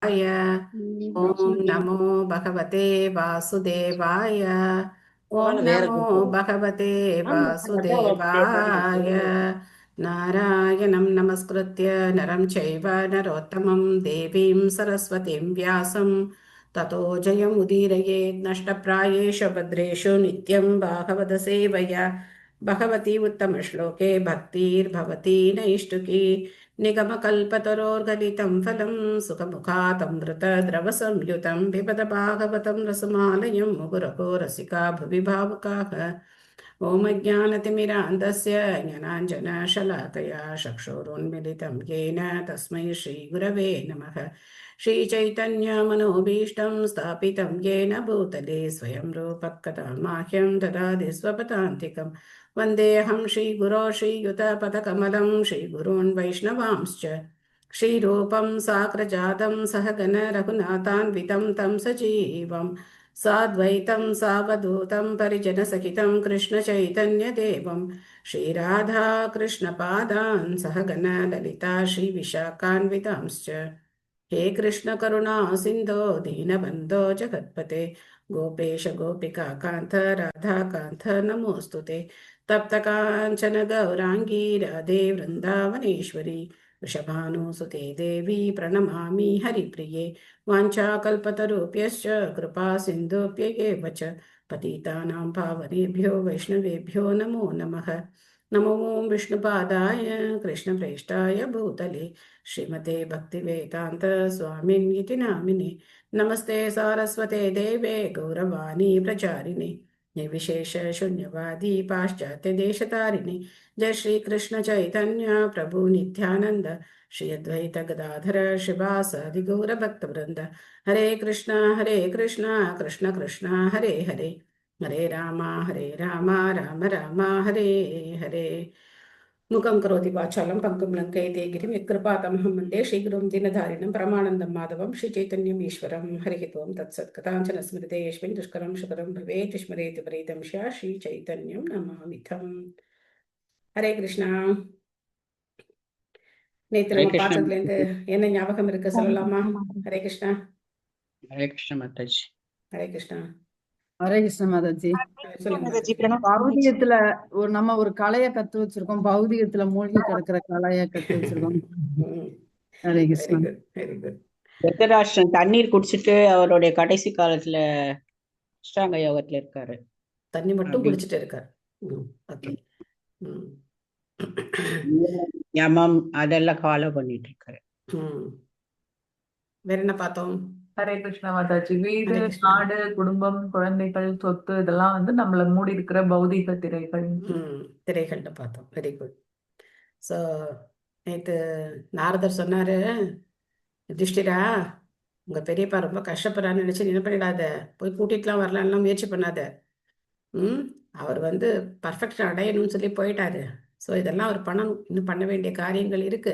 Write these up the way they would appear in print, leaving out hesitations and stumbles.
य ॐ नमो भगवते वासुदेवाय ॐ வேற नमो குரூப் भगवते வாசிக்கிறேன். वासुदेवाय नारायणं नमस्कृत्य नरं चैव नरोत्तमं देवीं सरस्वतीं व्यासं ततो जयमुदीरयेत् नष्टप्रायेषु भद्रेषु नित्यं भागवतसेवया भगवती उत्तमश्लोके भक्तिर्भवती नैष्टुकी निगमकल्पतरोर्गलितं फलं सुखमुखातमृतद्रवसंयुतं पिबत भागवतं रसमालयं मुहुरहो रसिका भुवि भावुकाः ॐ अज्ञानतिमिरान्धस्य ज्ञानाञ्जनशलाकया चक्षुरुन्मिलितं येन तस्मै श्रीगुरवे नमः श्रीचैतन्यमनोभीष्टं स्थापितं येन भूतले स्वयं रूपः कदा माह्यं ददाति स्वपदान्तिकम् वन्देऽहं श्रीगुरो श्रीयुतपदकमलं श्रीगुरून् वैष्णवांश्च श्रीरूपं साग्रजातं सहगण रघुनाथान्वितं तं सजीवं साद्वैतं सावधूतं परिजनसहितं कृष्णचैतन्यदेवं श्रीराधा कृष्णपादान् सहगण ललिता श्रीविशाखान्वितांश्च हे कृष्ण करुणा सिन्धो दीनबन्धो जगत्पते गोपेश गोपिका कान्त राधा कान्त नमोऽस्तु ते तप्त काञ्चन गौराङ्गी राधे वृन्दावनेश्वरी वृषभानुसुते देवी प्रणमामि हरिप्रिये वाञ्छाकल्पतरुभ्यश्च कृपा सिन्धुभ्येव च पतितानां पावनेभ्यो वैष्णवेभ्यो नमो नमः नमो विष्णुपादाय कृष्णप्रेष्ठाय भूतले श्रीमते भक्तिवेदान्त स्वामिन्निति नामिने नमस्ते सारस्वते देवे गौरवाणी प्रचारिणे निर्विशेष शून्यवादी पाश्चात्य देशतारिणे जय श्री कृष्ण चैतन्य प्रभु नित्यानंद श्री अद्वैत गदाधर शिवासादि गौर भक्त वृंद हरे कृष्ण कृष्ण कृष्ण हरे हरे हरे राम राम राम हरे हरे मुखं करोति वाचालं पङ्कुं लङ्कयते गिरिं यत्कृपातमहं वन्दे श्रीगुरुं दीनधारिणं परमानन्दं माधवं श्रीचैतन्यम् ईश्वरं हरिः ओं तत्सत् कथाञ्चन स्मृते यस्मिन् दुष्करं सुकरं भवेत् स्मरेति प्रीतं स्यात् श्रीचैतन्यं नमामिथम् ஹரே கிருஷ்ணா. நேத்து ஹரே நம்ம கிருஷ்ண பார்த்ததுலேருந்து மாதாஜி. என்ன ஞாபகம் இருக்கு சொல்லலாமா? ஹரே கிருஷ்ணா. ஹரே கிருஷ்ண மாதாஜி. ஹரே கிருஷ்ணா. ஹரே கிருஷ்ண மாதாஜி. சொல்லுங்க மாதாஜி மாதாஜி. பிரணவ். பௌதிகத்துல நம்ம ஒரு கலையை கத்து வச்சிருக்கோம். பௌதிகத்துல மூழ்கி கிடக்கிற கலையை கத்து வச்சிருக்கோம். Hare very Krishna. Good very good. Dhritarashtra தண்ணீர் குடிச்சிட்டு அவருடைய கடைசி காலத்துல அஷ்டாங்க யோகத்துல இருக்காரு. தண்ணி மட்டும் அப்படி குடிச்சிட்டு இருக்கார். ஓகே. யமம் அதெல்லாம் ஃபாலோ பண்ணிட்டு இருக்காரு. வேற என்ன பார்த்தோம்? ஹரே கிருஷ்ணா மாதாஜி. வீடு, ஹரே கிருஷ்ணா. நாடு, குடும்பம், குழந்தைகள், சொத்து இதெல்லாம் நம்மள மூடி இருக்கிற பௌதீக திரைகள். திரைகள்னு பார்த்தோம். Very good. ஸோ நேற்று நாரதர் சொன்னாரு, யுதிஷ்டிரா உங்க பெரியப்பா ரொம்ப கஷ்டப்படுறான்னு நினைச்சு நீ என்ன பண்ணிடாத, போய் கூட்டிட்டுலாம் வரலாம்லாம் முயற்சி பண்ணாத. அவர் பர்ஃபெக்ஷன் அடையணும்னு சொல்லி போயிட்டாரு. ஸோ இதெல்லாம் அவர் பண்ணணும், இன்னும் பண்ண வேண்டிய காரியங்கள் இருக்கு.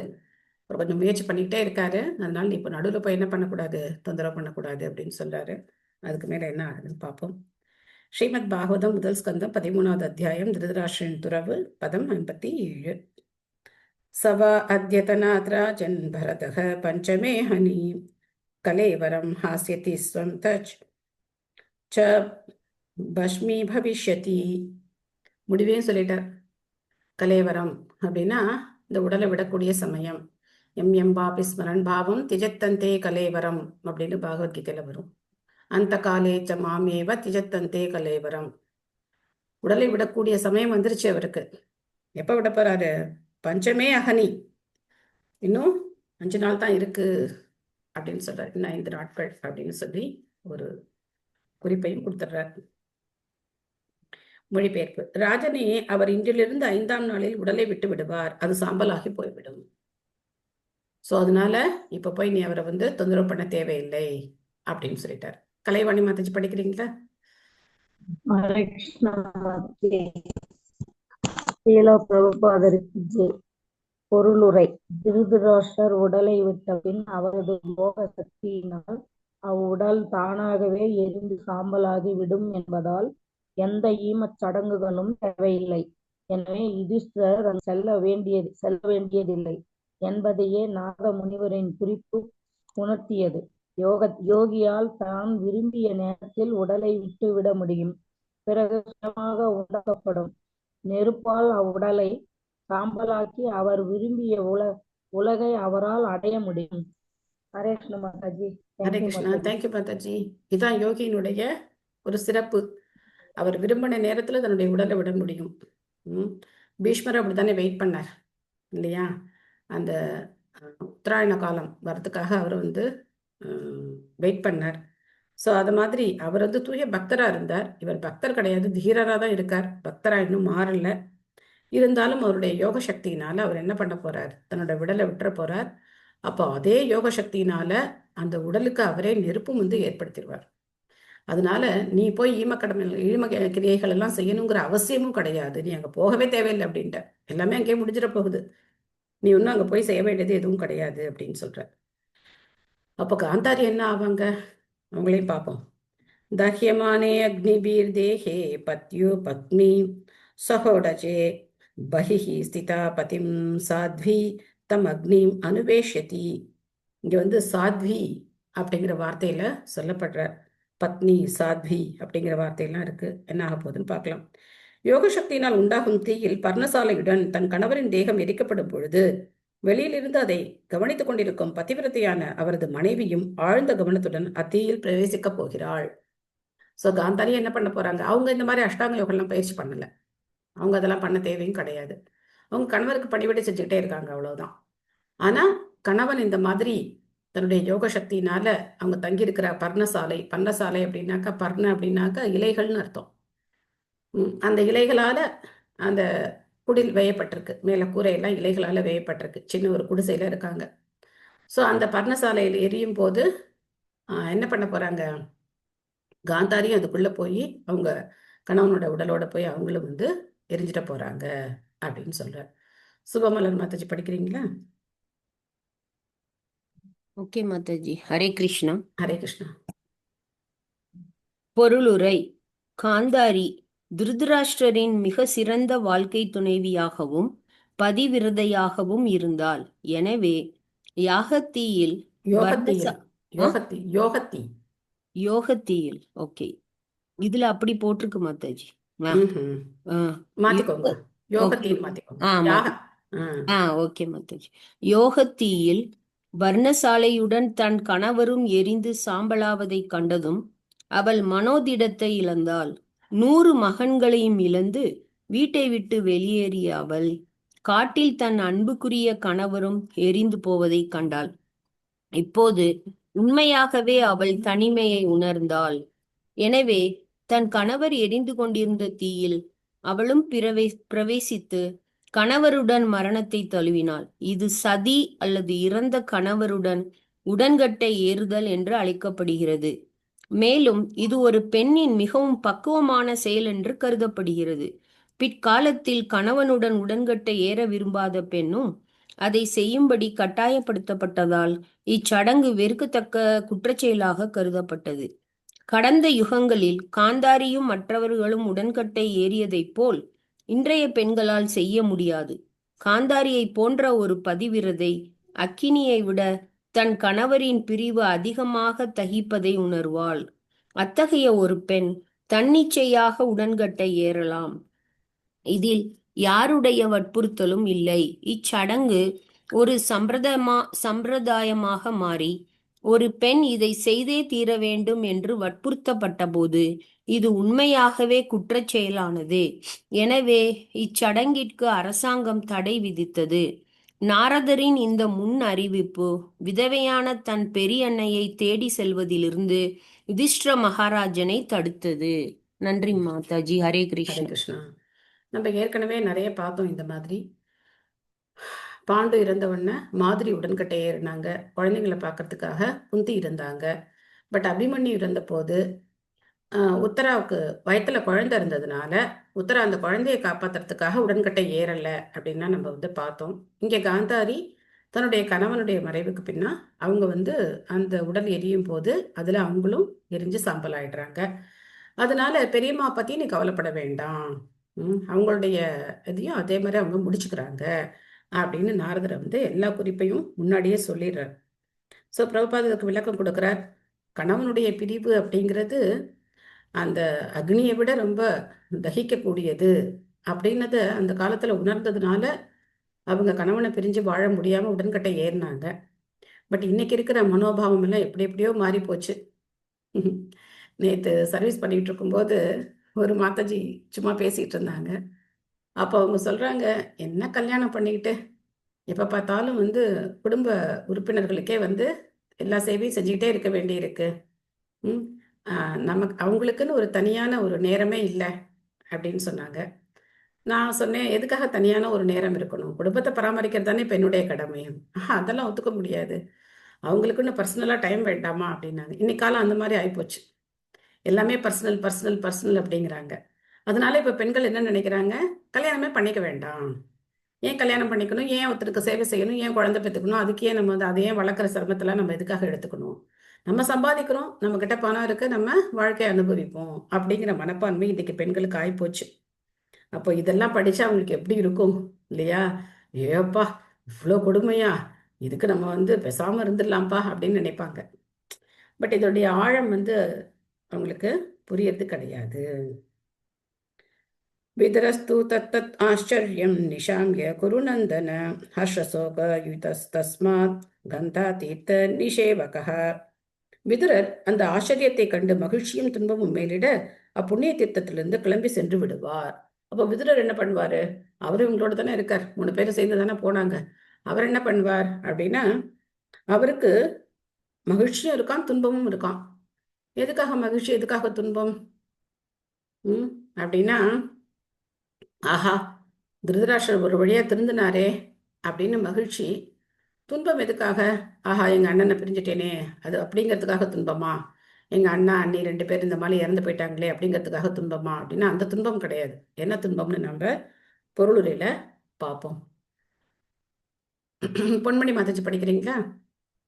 அவர் கொஞ்சம் முயற்சி பண்ணிக்கிட்டே இருக்காரு. அதனால நீ இப்போ நடுவில் போய் என்ன பண்ணக்கூடாது, தொந்தரவு பண்ணக்கூடாது அப்படின்னு சொல்றாரு. அதுக்கு மேலே என்ன ஆகுதுன்னு பார்ப்போம். ஸ்ரீமத் பாகவதம் முதல் ஸ்கந்தம் 13வது அத்தியாயம் திருதராஷ்டிரன் துறவு பதம் 57. சவா அத்யதனாத்ராஜன் பரதः பஞ்சமே ஹனி கலேவரம் ஹாஸ்யதி ஸ்வம் தச் ச பஷ்மி பவிஷ்யதி. முடிவையும் சொல்லிட்டார். கலேவரம் அப்படின்னா இந்த உடலை விடக்கூடிய சமயம். எம் எம் பாபி ஸ்மரன் பாவம் திஜத்தந்தே கலேவரம் அப்படின்னு பகவத்கீதையில வரும். அந்த காலேச்ச மாமேவ திஜத்தந்தே கலேவரம். உடலை விடக்கூடிய சமயம் வந்துருச்சு அவருக்கு. எப்ப விட போறாரு? பஞ்சமே அகனி, இன்னும் 5 நாள் தான் இருக்கு அப்படின்னு சொல்றாரு. இன்னும் 5 நாட்கள் அப்படின்னு சொல்லி ஒரு குறிப்பையும் கொடுத்துட்றார். மொழிபெயர்ப்பு. ராஜனே, அவர் இன்றிலிருந்து 5ஆம் நாளில் உடலை விட்டு விடுவார், அது சாம்பலாகி போய்விடும். ஸோ அதனால இப்ப போய் நீ அவரை தொந்தரவு பண்ண தேவையில்லை அப்படின்னு சொல்லிட்டார். கலைவாணி மாதாஜி படிக்கிறீங்களா? ஹரே கிருஷ்ணா மாதாஜி. ஸ்ரீலா பிரபுபாதருக்கு பொருளுரை. திருதராஷ்டிரர் உடலை விட்ட பின் அவரது மோக சக்தியினால் அவ்வுடல் தானாகவே எரிந்து சாம்பலாகி விடும் என்பதால் எந்த ஈமச் சடங்குகளும் தேவையில்லை. எனவே யுதிஷ்டிரர் செல்ல வேண்டியதில்லை என்பதையே நாரத முனிவரின் குறிப்பு உணர்த்தியது. யோகியால் தான் விரும்பிய நேரத்தில் உடலை விட்டுவிட முடியும். பிறகு சுயமாக உண்டாக்கப்படும் நெருப்பால் அவ்வுடலை சாம்பலாக்கி அவர் விரும்பிய உலகை அவரால் அடைய முடியும். ஹரே கிருஷ்ண மாதாஜி. ஹரே தேங்க்யூ கிருஷ்ணா. மாதாஜி. தேங்க்யூ மாதாஜி. இதான் யோகியினுடைய ஒரு சிறப்பு. அவர் விரும்பின நேரத்துல தன்னுடைய உடலை விட முடியும். பீஷ்மர் அப்படித்தானே வெயிட் பண்ணார் இல்லையா? அந்த உத்தராயண காலம் வர்றதுக்காக அவர் வெயிட் பண்ணார். ஸோ அது மாதிரி அவர் தூய பக்தரா இருந்தார். இவர் பக்தர் கிடையாது, தீரரா தான் இருக்கார். பக்தரா இன்னும் மாறல. இருந்தாலும் அவருடைய யோக சக்தியினால அவர் என்ன பண்ண போறார்? தன்னோட விடலை விட்டுற போறார். அப்போ அதே யோக சக்தியினால அந்த உடலுக்கு அவரே நெருப்பும் ஏற்படுத்திடுவார். அதனால நீ போய் ஈம கிரியைகள் எல்லாம் செய்யணுங்கிற அவசியமும் கிடையாது. நீ அங்க போகவே தேவையில்லை அப்படின்ட்ட. எல்லாமே அங்கேயே முடிஞ்சிட போகுது. நீ ஒன்றும் அங்க போய் செய்ய வேண்டியது எதுவும் கிடையாது அப்படின்னு சொல்ற. அப்போ காந்தாரி என்ன ஆவாங்க? அவங்களையும் பார்ப்போம். दह्यमाने अग्निभिर्देहे पत्यो पत्नी सहोडजे बहिः स्थिता पतिं साध्वी தம் அக்னிம் அனுவேஷதி. இங்க சாத்வி அப்படிங்கிற வார்த்தையில சொல்லப்படுற பத்னி சாத்வி அப்படிங்கிற வார்த்தையெல்லாம் இருக்கு. என்ன ஆக போகுதுன்னு பார்க்கலாம். யோக சக்தியினால் உண்டாகும் தீயில் பர்ணசாலையுடன் தன் கணவரின் தேகம் எரிக்கப்படும் பொழுது வெளியிலிருந்து அதை கவனித்துக் கொண்டிருக்கும் பதிவிரத்தையான அவரது மனைவியும் ஆழ்ந்த கவனத்துடன் அத்தீயில் பிரவேசிக்க போகிறாள். ஸோ காந்தாரி என்ன பண்ண போறாங்க? அவங்க இந்த மாதிரி அஷ்டாங்க யோகம்லாம் பயிற்சி பண்ணல. அவங்க அதெல்லாம் பண்ண தேவையும் கிடையாது. அவங்க கணவருக்கு பணிவிடை செஞ்சுக்கிட்டே இருக்காங்க, அவ்வளவுதான். ஆனா கணவன் இந்த மாதிரி தன்னுடைய யோக சக்தியினால அவங்க தங்கியிருக்கிற பர்ணசாலை அப்படின்னாக்கா, பர்ண அப்படின்னாக்கா இலைகள்னு அர்த்தம். அந்த இலைகளால அந்த குடில் வேயப்பட்டிருக்கு. மேல கூரையெல்லாம் இலைகளால வேயப்பட்டிருக்கு. சின்ன ஒரு குடிசையில இருக்காங்க. ஸோ அந்த பர்ணசாலையில் எரியும் போது என்ன பண்ண போறாங்க? காந்தாரியும் அதுக்குள்ள போய் அவங்க கணவனோட உடலோட போய் அவங்களும் எரிஞ்சிட போறாங்க அப்படின்னு சொல்றார். சுபமலர் மாதாஜி படிக்கிறீங்களா? ஓகே மாதாஜி. ஹரே கிருஷ்ணா. ஹரே கிருஷ்ணா. பொருளுரை. காந்தாரி திருதராஷ்டிரரின் மிக சிறந்த வாழ்க்கை துணைவியாகவும் பதிவிரதையாகவும் இருந்தாள். எனவே யாகத்தீயில் யோகத்தீயில் ஓகே, இதுல அப்படி போட்டிருக்கு மாதாஜி. ஓகே மாதாஜி. யோகத்தீயில் வர்ணசாலையுடன் தன் கணவரும் எரிந்து சாம்பலாவதை கண்டதும் அவள் மனோதிடத்தை இழந்தாள். 100 மகன்களையும் இழந்து வீட்டை விட்டு வெளியேறிய அவள் காட்டில் தன் அன்புக்குரிய கணவரும் எரிந்து போவதை கண்டாள். இப்போது உண்மையாகவே அவள் தனிமையை உணர்ந்தாள். எனவே தன் கணவர் எரிந்து கொண்டிருந்த தீயில் அவளும் பிரவேசித்து கணவருடன் மரணத்தை தழுவினாள். இது சதி அல்லது இறந்த கணவருடன் உடன்கட்டை ஏறுதல் என்று அழைக்கப்படுகிறது. மேலும் இது ஒரு பெண்ணின் மிகவும் பக்குவமான செயல் என்று கருதப்படுகிறது. பிற்காலத்தில் கணவனுடன் உடன்கட்டை ஏற விரும்பாத பெண்ணும் அதை செய்யும்படி கட்டாயப்படுத்தப்பட்டதால் இச்சடங்கு வெறுக்கத்தக்க குற்றச்செயலாக கருதப்பட்டது. கடந்த யுகங்களில் காந்தாரியும் மற்றவர்களும் உடன்கட்டை ஏறியதைப் போல் இன்றைய பெண்களால் செய்ய முடியாது. காந்தாரியை போன்ற ஒரு பதிவிரதை அக்கினியை விட தன் கணவரின் பிரிவு அதிகமாக தகிப்பதை உணர்வாள். அத்தகைய ஒரு பெண் தன்னிச்சையாக உடன்கட்டை ஏறலாம். இதில் யாருடைய வற்புறுத்தலும் இல்லை. இச்சடங்கு ஒரு சம்பிரதாயமாக மாறி ஒரு பெண் இதை செய்தே தீர வேண்டும் என்று வற்புறுத்தப்பட்ட போது இது உண்மையாகவே குற்றச்செயலானது. எனவே இச்சடங்கிற்கு அரசாங்கம் தடை விதித்தது. நாரதரின் இந்த முன் அறிவிப்பு விதவையான தன் பெரியன்னையை தேடி செல்வதிலிருந்து யுதிஷ்டிர மகாராஜனை தடுத்தது. நன்றி மாதாஜி. ஹரே கிருஷ்ணா. நம்ம ஏற்கனவே நிறைய பார்த்தோம். இந்த மாதிரி பாண்டு இறந்தவொடனே மாதிரி உடன்கட்டை ஏறினாங்க. குழந்தைங்களை பார்க்கறதுக்காக குந்தி இருந்தாங்க. பட் அபிமன்யு இறந்த போது உத்தராவுக்கு வயத்துல குழந்தை இருந்ததுனால உத்தரா அந்த குழந்தையை காப்பாத்துறதுக்காக உடன்கட்டை ஏறல அப்படின்னா நம்ம பார்த்தோம். இங்க காந்தாரி தன்னுடைய கணவனுடைய மறைவுக்கு பின்னா அவங்க அந்த உடல் எரியும் போது அதுல அவங்களும் எரிஞ்சு சாம்பல் ஆயிடுறாங்க. அதனால பெரியம்மா பத்தி நீ கவலைப்பட வேண்டாம், அவங்களுடைய இதையும் அதே மாதிரி அவங்க முடிச்சுக்கிறாங்க அப்படின்னு நாரதர் எல்லா குறிப்பையும் முன்னாடியே சொல்லிடுறார். ஸோ பிரபுபாத் இதுக்கு விளக்கம் கொடுக்குறார். கணவனுடைய பிரிவு அப்படிங்கிறது அந்த அக்னியை விட ரொம்ப தகிக்கக்கூடியது அப்படின்னத அந்த காலத்தில் உணர்ந்ததுனால அவங்க கணவனை பிரிஞ்சு வாழ முடியாமல் உடன்கட்டை ஏறினாங்க. பட் இன்னைக்கு இருக்கிற மனோபாவம் எல்லாம் எப்படி எப்படியோ மாறி போச்சு. நேற்று சர்வீஸ் பண்ணிட்டு இருக்கும்போது ஒரு மாதாஜி சும்மா பேசிட்டு இருந்தாங்க. அப்போ அவங்க சொல்றாங்க, என்ன கல்யாணம் பண்ணிக்கிட்டு எப்போ பார்த்தாலும் குடும்ப உறுப்பினர்களுக்கே எல்லா சேவையும் செஞ்சுக்கிட்டே இருக்க வேண்டியிருக்கு. ம் நமக்கு அவங்களுக்குன்னு ஒரு தனியான ஒரு நேரமே இல்லை அப்படின்னு சொன்னாங்க. நான் சொன்னேன், எதுக்காக தனியான ஒரு நேரம் இருக்கணும்? குடும்பத்தை பராமரிக்கிறது தானே இப்போ என்னுடைய கடமையும். அதெல்லாம் ஒத்துக்க முடியாது. அவங்களுக்குன்னு பர்சனலாக டைம் வேண்டாமா அப்படின்னாங்க. இன்னைக்கு காலம் அந்த மாதிரி ஆகிப்போச்சு. எல்லாமே பர்சனல் பர்சனல் பர்சனல் அப்படிங்கிறாங்க. அதனால இப்போ பெண்கள் என்ன நினைக்கிறாங்க, கல்யாணமே பண்ணிக்க வேண்டாம். ஏன் கல்யாணம் பண்ணிக்கணும்? ஏன் ஒருத்தருக்கு சேவை செய்யணும்? ஏன் குழந்தை பெற்றுக்கணும்? அதுக்கு ஏன் நம்ம அதை ஏன் வளர்க்குற சிரமத்தில் நம்ம எதுக்காக எடுத்துக்கணும்? நம்ம சம்பாதிக்கிறோம், நம்ம கிட்ட பணம் இருக்கு, நம்ம வாழ்க்கையை அனுபவிப்போம் அப்படிங்கிற மனப்பான்மை இன்னைக்கு பெண்களுக்கு ஆகிப்போச்சு. அப்போ இதெல்லாம் படிச்சா அவங்களுக்கு எப்படி இருக்கும் இல்லையா? ஏப்பா இவ்வளோ கொடுமையா, இதுக்கு நம்ம பேசாம இருந்துடலாம்ப்பா அப்படின்னு நினைப்பாங்க. பட் இதோடைய ஆழம் அவங்களுக்கு புரியறது கிடையாது. விதரஸ்து தத்தத் ஆச்சரியம் நிஷாம்ய குருநந்தன ஹர்ஷசோக யுதஸ்தஸ்மாத் கந்தா தீர்த்த நிஷேவகः. விதுரர் அந்த ஆச்சரியத்தை கண்டு மகிழ்ச்சியும் துன்பமும் மேலிட அப்புண்ணிய தீர்த்தத்திலிருந்து கிளம்பி சென்று விடுவார். அப்போ விதுரர் என்ன பண்ணுவாரு? அவரு இவங்களோட தானே இருக்கார், 3 பேரும் சேர்ந்து தானே போனாங்க. அவர் என்ன பண்ணுவார் அப்படின்னா, அவருக்கு மகிழ்ச்சியும் இருக்கான், துன்பமும் இருக்கான். எதுக்காக மகிழ்ச்சி, எதுக்காக துன்பம் அப்படின்னா, ஆஹா திருதராஷ்டிரர் ஒரு வழியா திருந்தினாரே அப்படின்னு மகிழ்ச்சி. துன்பம் எதுக்காக? ஆஹா எங்க அண்ணனை பிரிஞ்சுட்டேனே அது அப்படிங்கிறதுக்காக துன்பமா? எங்க அண்ணா அண்ணி 2 பேர் இந்த மாதிரி இறந்து போயிட்டாங்களே அப்படிங்கிறதுக்காக துன்பமா அப்படின்னா அந்த துன்பம் கிடையாது. என்ன துன்பம்னு நம்ம பொருளுரையில பார்ப்போம். பொன்மணி மாதாஜி படிக்கிறீங்களா?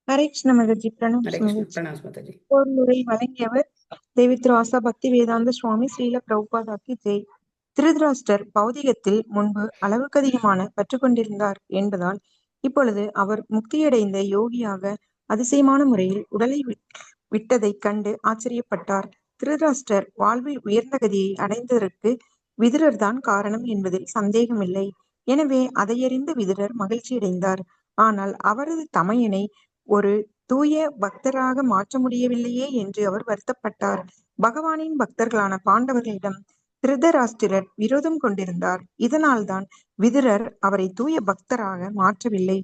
ஹரே கிருஷ்ண மாதாஜி. ஹரே பிரணாம் கிருஷ்ண, மாதாஜி. பிரணாம் மாதாஜி. பொருளுரை வழங்கியவர் தேவித்ரு ஆசா பக்தி வேதாந்த சுவாமி ஸ்ரீல பிரபுபாதாக்கு ஜெய். திருதராஷ்டர் பௌதிகத்தில் முன்பு அளவுக்கு அதிகமான பற்று கொண்டிருந்தார் என்பதால் இப்பொழுது அவர் முக்தியடைந்த யோகியாக அதிசயமான முறையில் உடலை விட்டதைக் கண்டு ஆச்சரியப்பட்டார். திருதராஷ்டர் வாழ்வில் உயர்ந்த கதியை அடைந்ததற்கு விதுரர் தான் காரணம் என்பதில் சந்தேகமில்லை. எனவே அதையறிந்த விதுரர் மகிழ்ச்சியடைந்தார். ஆனால் அவரது தமையனை ஒரு தூய பக்தராக மாற்ற முடியவில்லையே என்று அவர் வருத்தப்பட்டார். பகவானின் பக்தர்களான பாண்டவர்களிடம் திருதராஷ்டிரர் விரோதம் கொண்டிருந்தார். இதனால்தான் விதுரர் அவரை தூய பக்தராக மாற்றவில்லை.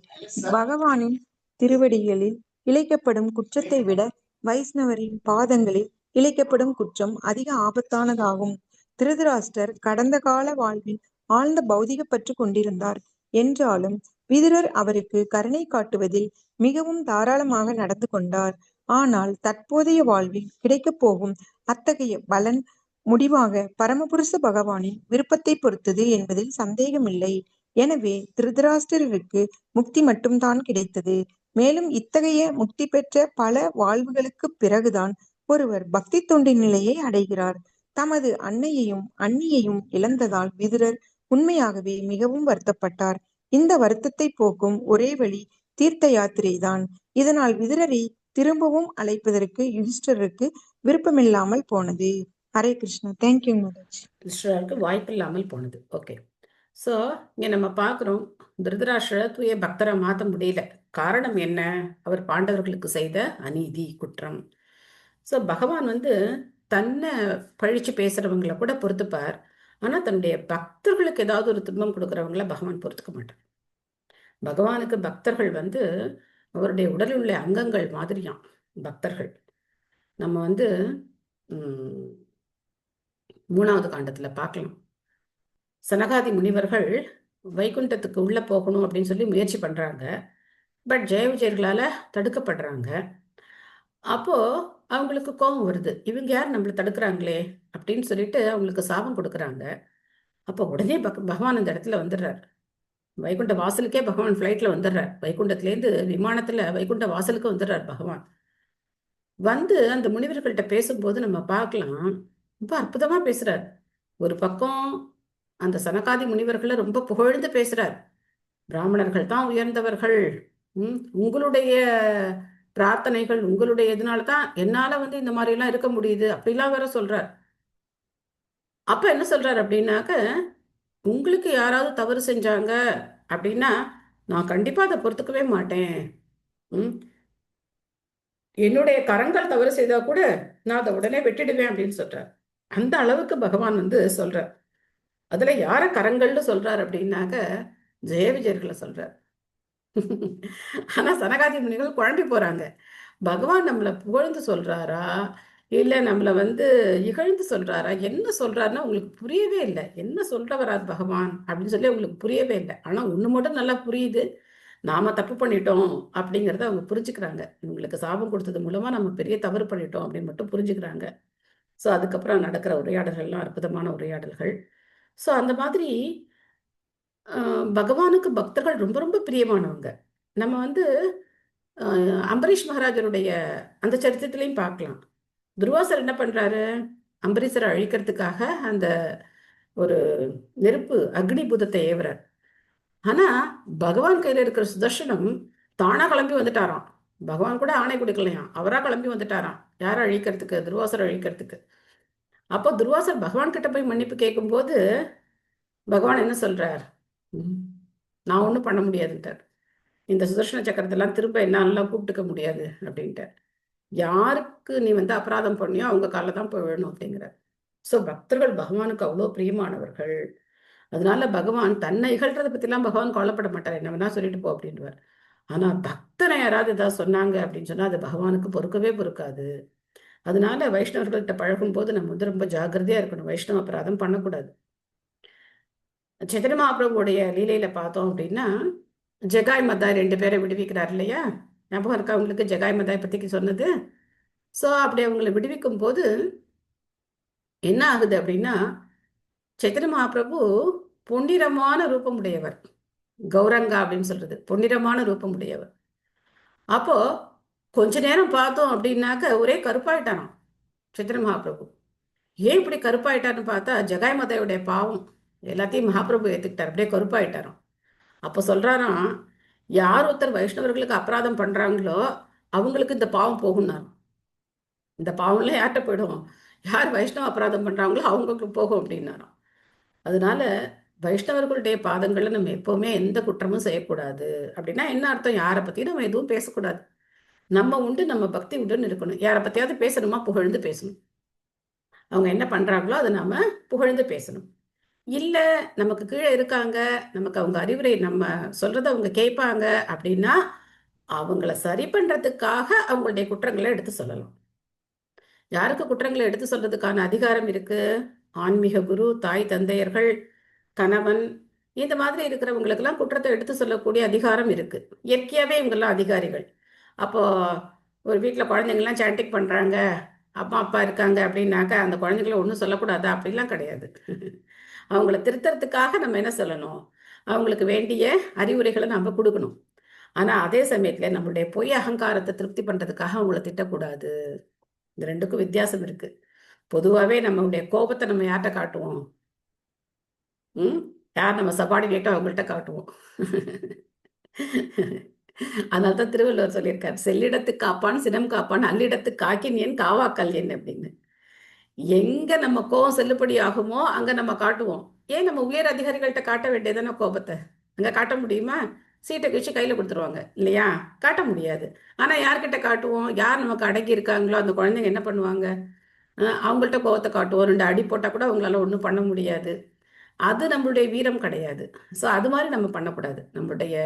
பகவானின் திருவடிகளில் இழைக்கப்படும் குற்றத்தை விட வைஷ்ணவரின் பாதங்களில் இழைக்கப்படும் குற்றம் அதிக ஆபத்தானதாகும். திருதராஷ்டர் கடந்த கால வாழ்வில் ஆழ்ந்த பௌதிக பற்று கொண்டிருந்தார் என்றாலும் விதுரர் அவருக்கு கருணை காட்டுவதில் மிகவும் தாராளமாக நடந்து கொண்டார். ஆனால் தற்போதைய வாழ்வில் கிடைக்கப் போகும் அத்தகைய பலன் முடிவாக பரமபுருஷ பகவானின் விருப்பத்தை பொறுத்தது என்பதில் சந்தேகமில்லை. எனவே திருதராஷ்டிரருக்கு முக்தி மட்டும்தான் கிடைத்தது. மேலும் இத்தகைய முக்தி பெற்ற பல வாழ்வுகளுக்கு பிறகுதான் ஒருவர் பக்தி தொண்டின் நிலையை அடைகிறார். தமது அன்னையையும் அண்ணியையும் இழந்ததால் விதுரர் உண்மையாகவே மிகவும் வருத்தப்பட்டார். இந்த வருத்தத்தை போக்கும் ஒரே வழி தீர்த்த யாத்திரை தான். இதனால் விதுரரை திரும்பவும் அழைப்பதற்கு யுதிஷ்டருக்கு விருப்பமில்லாமல் போனது. ஹரே கிருஷ்ணா. தேங்க்யூ மாதாஜி. யுதிஷ்டருக்கு வாய்ப்பு இல்லாமல் போனது. ஓகே, ஸோ இங்கே நம்ம பார்க்குறோம், திருதராஷ்டிர தூய பக்தரை மாற்ற முடியல. காரணம் என்ன? அவர் பாண்டவர்களுக்கு செய்த அநீதி, குற்றம். ஸோ பகவான் தன்னை பழிச்சு பேசுறவங்களை கூட பொறுத்துப்பார். ஆனால் தன்னுடைய பக்தர்களுக்கு ஏதாவது ஒரு துன்பம் கொடுக்குறவங்கள பகவான் பொறுத்துக்க மாட்டார். பகவானுக்கு பக்தர்கள் அவருடைய உடலில் உள்ள அங்கங்கள் மாதிரியாம் பக்தர்கள். நம்ம 3வது காண்டத்துல பார்க்கலாம். சனகாதி முனிவர்கள் வைகுண்டத்துக்கு உள்ள போகணும் அப்படின்னு சொல்லி முயற்சி பண்றாங்க. பட் ஜெய விஜயர்களால தடுக்கப்படுறாங்க. அப்போ அவங்களுக்கு கோபம் வருது, இவங்க யார் நம்மளை தடுக்கிறாங்களே அப்படின்னு சொல்லிட்டு அவங்களுக்கு சாபம் கொடுக்குறாங்க. அப்போ உடனே பகவான் அந்த இடத்துல வந்துடுறார். வைகுண்ட வாசலுக்கே பகவான் ஃப்ளைட்ல வந்துடுறார். வைகுண்டத்துலேருந்து விமானத்துல வைகுண்ட வாசலுக்கு வந்துடுறார் பகவான். அந்த முனிவர்கள்ட்ட பேசும்போது நம்ம பார்க்கலாம், ரொம்ப அற்புதமா பேசுறார். ஒரு பக்கம் அந்த சனகாதி முனிவர்களை ரொம்ப புகழ்ந்து பேசுறார். பிராமணர்கள் தான் உயர்ந்தவர்கள், உங்களுடைய பிரார்த்தனைகள் உங்களுடைய இதனால தான் என்னால வந்து இந்த மாதிரி எல்லாம் இருக்க முடியுது அப்படிலாம் வேற சொல்றார். அப்ப என்ன சொல்றாரு அப்படின்னாக்க, உங்களுக்கு யாராவது தவறு செஞ்சாங்க அப்படின்னா நான் கண்டிப்பா அதை பொறுத்துக்கவே மாட்டேன். ம் என்னுடைய கரங்கள் தவறு செய்தா கூட நான் அதை உடனே வெட்டிடுவேன் அப்படின்னு சொல்றார். அந்த அளவுக்கு பகவான் வந்து சொல்றார். அதுல யார கரங்கள்னு சொல்றார் அப்படின்னாக்க ஜெய விஜயர்களை சொல்றார். ஆனா சனகாதி முனிகள் குழம்பி போறாங்க. பகவான் நம்மளை புகழ்ந்து சொல்றாரா இல்ல நம்மளை வந்து இகழ்ந்து சொல்றாரா, என்ன சொல்றாருன்னா உங்களுக்கு புரியவே இல்லை. என்ன சொல்ற வராது பகவான் அப்படின்னு சொல்லி உங்களுக்கு புரியவே இல்லை. ஆனா ஒண்ணு மட்டும் நல்லா புரியுது, நாம தப்பு பண்ணிட்டோம் அப்படிங்கிறத அவங்க புரிஞ்சுக்கிறாங்க. இவங்களுக்கு சாபம் கொடுத்தது மூலமா நம்ம பெரிய தவறு பண்ணிட்டோம் அப்படின்னு மட்டும் புரிஞ்சுக்கிறாங்க. ஸோ அதுக்கப்புறம் நடக்கிற உரையாடல்கள்லாம் அற்புதமான உரையாடல்கள். ஸோ அந்த மாதிரி பகவானுக்கு பக்தர்கள் ரொம்ப ரொம்ப பிரியமானவங்க. நம்ம வந்து அம்பரீஷ் மகாராஜருடைய அந்த சரித்திரத்திலையும் பார்க்கலாம். துர்வாசர் என்ன பண்றாரு, அம்பரீஷரை அழிக்கிறதுக்காக அந்த ஒரு நெருப்பு அக்னி பூதத்தை ஏவுறார். ஆனா பகவான் கையில இருக்கிற சுதர்சனம் தானா கிளம்பி வந்துட்டாராம். பகவான் கூட ஆணை கொடுக்கலையாம், அவரா கிளம்பி வந்துட்டாராம். யாரை அழிக்கிறதுக்கு? துர்வாசரை அழிக்கிறதுக்கு. அப்போ துர்வாசர் பகவான் கிட்ட போய் மன்னிப்பு கேட்கும்போது பகவான் என்ன சொல்றார், "ம், நான் ஒன்றும் பண்ண முடியாதுன்ட்டார். இந்த சுதர்சன சக்கரத்தெல்லாம் திரும்ப என்னாலலாம் கூப்பிட்டுக்க முடியாது அப்படின்ட்டு. யாருக்கு நீ வந்து அபராதம் பண்ணியோ அவங்க காலில் தான் போய் விழணும் அப்படிங்கிறார். ஸோ பக்தர்கள் பகவானுக்கு அவ்வளோ பிரியமானவர்கள். அதனால பகவான் தன்னை இகழ்றதை பற்றிலாம் பகவான் கவலைப்பட மாட்டார். என்ன வேணா சொல்லிட்டு போ அப்படின்வார். ஆனா பக்தனை யாராவது ஏதாவது சொன்னாங்க அப்படின்னு சொன்னா அது பகவானுக்கு பொறுக்கவே பொறுக்காது. அதனால வைஷ்ணவர்கள்ட்ட பழகும் போது நம்ம வந்து ரொம்ப ஜாக்கிரதையா இருக்கணும். வைஷ்ணவ அபராதம் பண்ணக்கூடாது. சைத்தன்ய மகாபிரபுவுடைய லீலையில பார்த்தோம் அப்படின்னா ஜகாய் மதாய் 2 பேரை விடுவிக்கிறார் இல்லையா? ஞாபகம் இருக்கா உங்களுக்கு ஜகாய் மதாய் பத்தி சொன்னது? ஸோ அப்படி அவங்களை விடுவிக்கும் போது என்ன ஆகுது அப்படின்னா, சைத்தன்ய மகாபிரபு பொன்னிறமான ரூபம் உடையவர். கௌரங்கா அப்படின்னு சொல்றது பொன்னிறமான ரூபம் உடையவர். அப்போ கொஞ்ச நேரம் பார்த்தோம் அப்படின்னாக்க ஒரே கருப்பாயிட்டாராம் சைத்தன்ய மகாபிரபு. ஏன் இப்படி கருப்பாயிட்டாருன்னு பார்த்தா ஜகாய் மதாயுடைய பாவம் எல்லாத்தையும் மகாபிரபு ஏத்துக்கிட்டார், அப்படியே கருப்பாயிட்டாராம். அப்போ சொல்றாராம், யார் ஒருத்தர் வைஷ்ணவர்களுக்கு அபராதம் பண்றாங்களோ அவங்களுக்கு இந்த பாவம் போகும்னாரு. இந்த பாவம்லாம் யார்கிட்ட போயிடும்? யார் வைஷ்ணவ அபராதம் பண்றாங்களோ அவங்களுக்கு போகும் அப்படின்னாராம். அதனால வைஷ்ணவர்களுடைய பாதங்கள்ல நம்ம எப்பவுமே எந்த குற்றமும் செய்யக்கூடாது. அப்படின்னா என்ன அர்த்தம்? யாரை பத்தியும் நம்ம எதுவும் பேசக்கூடாது. நம்ம உண்டு, நம்ம பக்தி உண்டுன்னு இருக்கணும். யாரை பத்தியாவது பேசணுமா, புகழ்ந்து பேசணும். அவங்க என்ன பண்றாங்களோ அதை நாம புகழ்ந்து பேசணும். இல்ல நமக்கு கீழே இருக்காங்க, நமக்கு அவங்க அறிவுரை நம்ம சொல்றதை அவங்க கேட்பாங்க அப்படின்னா அவங்கள சரி பண்றதுக்காக அவங்களுடைய குற்றங்களை எடுத்து சொல்லலாம். யாருக்கு குற்றங்களை எடுத்து சொல்றதுக்கான அதிகாரம் இருக்கு? ஆன்மீக குரு, தாய் தந்தையர்கள், கணவன், இந்த மாதிரி இருக்கிறவங்களுக்கெல்லாம் குற்றத்தை எடுத்து சொல்லக்கூடிய அதிகாரம் இருக்கு. இயற்கையாவே இவங்கெல்லாம் அதிகாரிகள். அப்போ ஒரு வீட்டில் குழந்தைங்கள்லாம் சாண்டிக் பண்றாங்க, அம்மா அப்பா இருக்காங்க அப்படின்னாக்க அந்த குழந்தைங்களை ஒன்றும் சொல்லக்கூடாதா? அப்படிலாம் கிடையாது. அவங்கள திருத்தறதுக்காக நம்ம என்ன சொல்லணும்? அவங்களுக்கு வேண்டிய அறிவுரைகளை நம்ம கொடுக்கணும். ஆனா அதே சமயத்துல நம்மளுடைய பொய் அகங்காரத்தை திருப்தி பண்றதுக்காக அவங்கள திட்டக்கூடாது. இந்த ரெண்டுக்கும் வித்தியாசம் இருக்கு. பொதுவாகவே நம்மளுடைய கோபத்தை நம்ம யார்கிட்ட காட்டுவோம்? யார் நம்ம சபார்டினேட்டோ அவங்கள்ட்ட காட்டுவோம். அதனால தான் திருவள்ளுவர் சொல்லியிருக்காரு, செல்லிடத்து காப்பான் சினம் காப்பான் அல்லிடத்து காக்கின் ஏன் காவாக்கல் என் அப்படின்னு. எங்க நம்ம கோபம் செல்லுபடி ஆகுமோ அங்க நம்ம காட்டுவோம். ஏன் நம்ம உயர் அதிகாரிகள்கிட்ட காட்ட வேண்டியதான கோபத்தை? அங்க காட்ட முடியுமா? சீட்டை கழிச்சு கையில கொடுத்துருவாங்க இல்லையா? காட்ட முடியாது. ஆனா யார்கிட்ட காட்டுவோம்? யார் நமக்கு அடங்கி இருக்காங்களோ அந்த குழந்தைங்க என்ன பண்ணுவாங்க? அவங்கள்ட்ட கோபத்தை காட்டுவோம். 2 அடி போட்டா கூட அவங்களால ஒன்றும் பண்ண முடியாது. அது நம்மளுடைய வீரம் கிடையாது. ஸோ அது மாதிரி நம்ம பண்ணக்கூடாது. நம்மளுடைய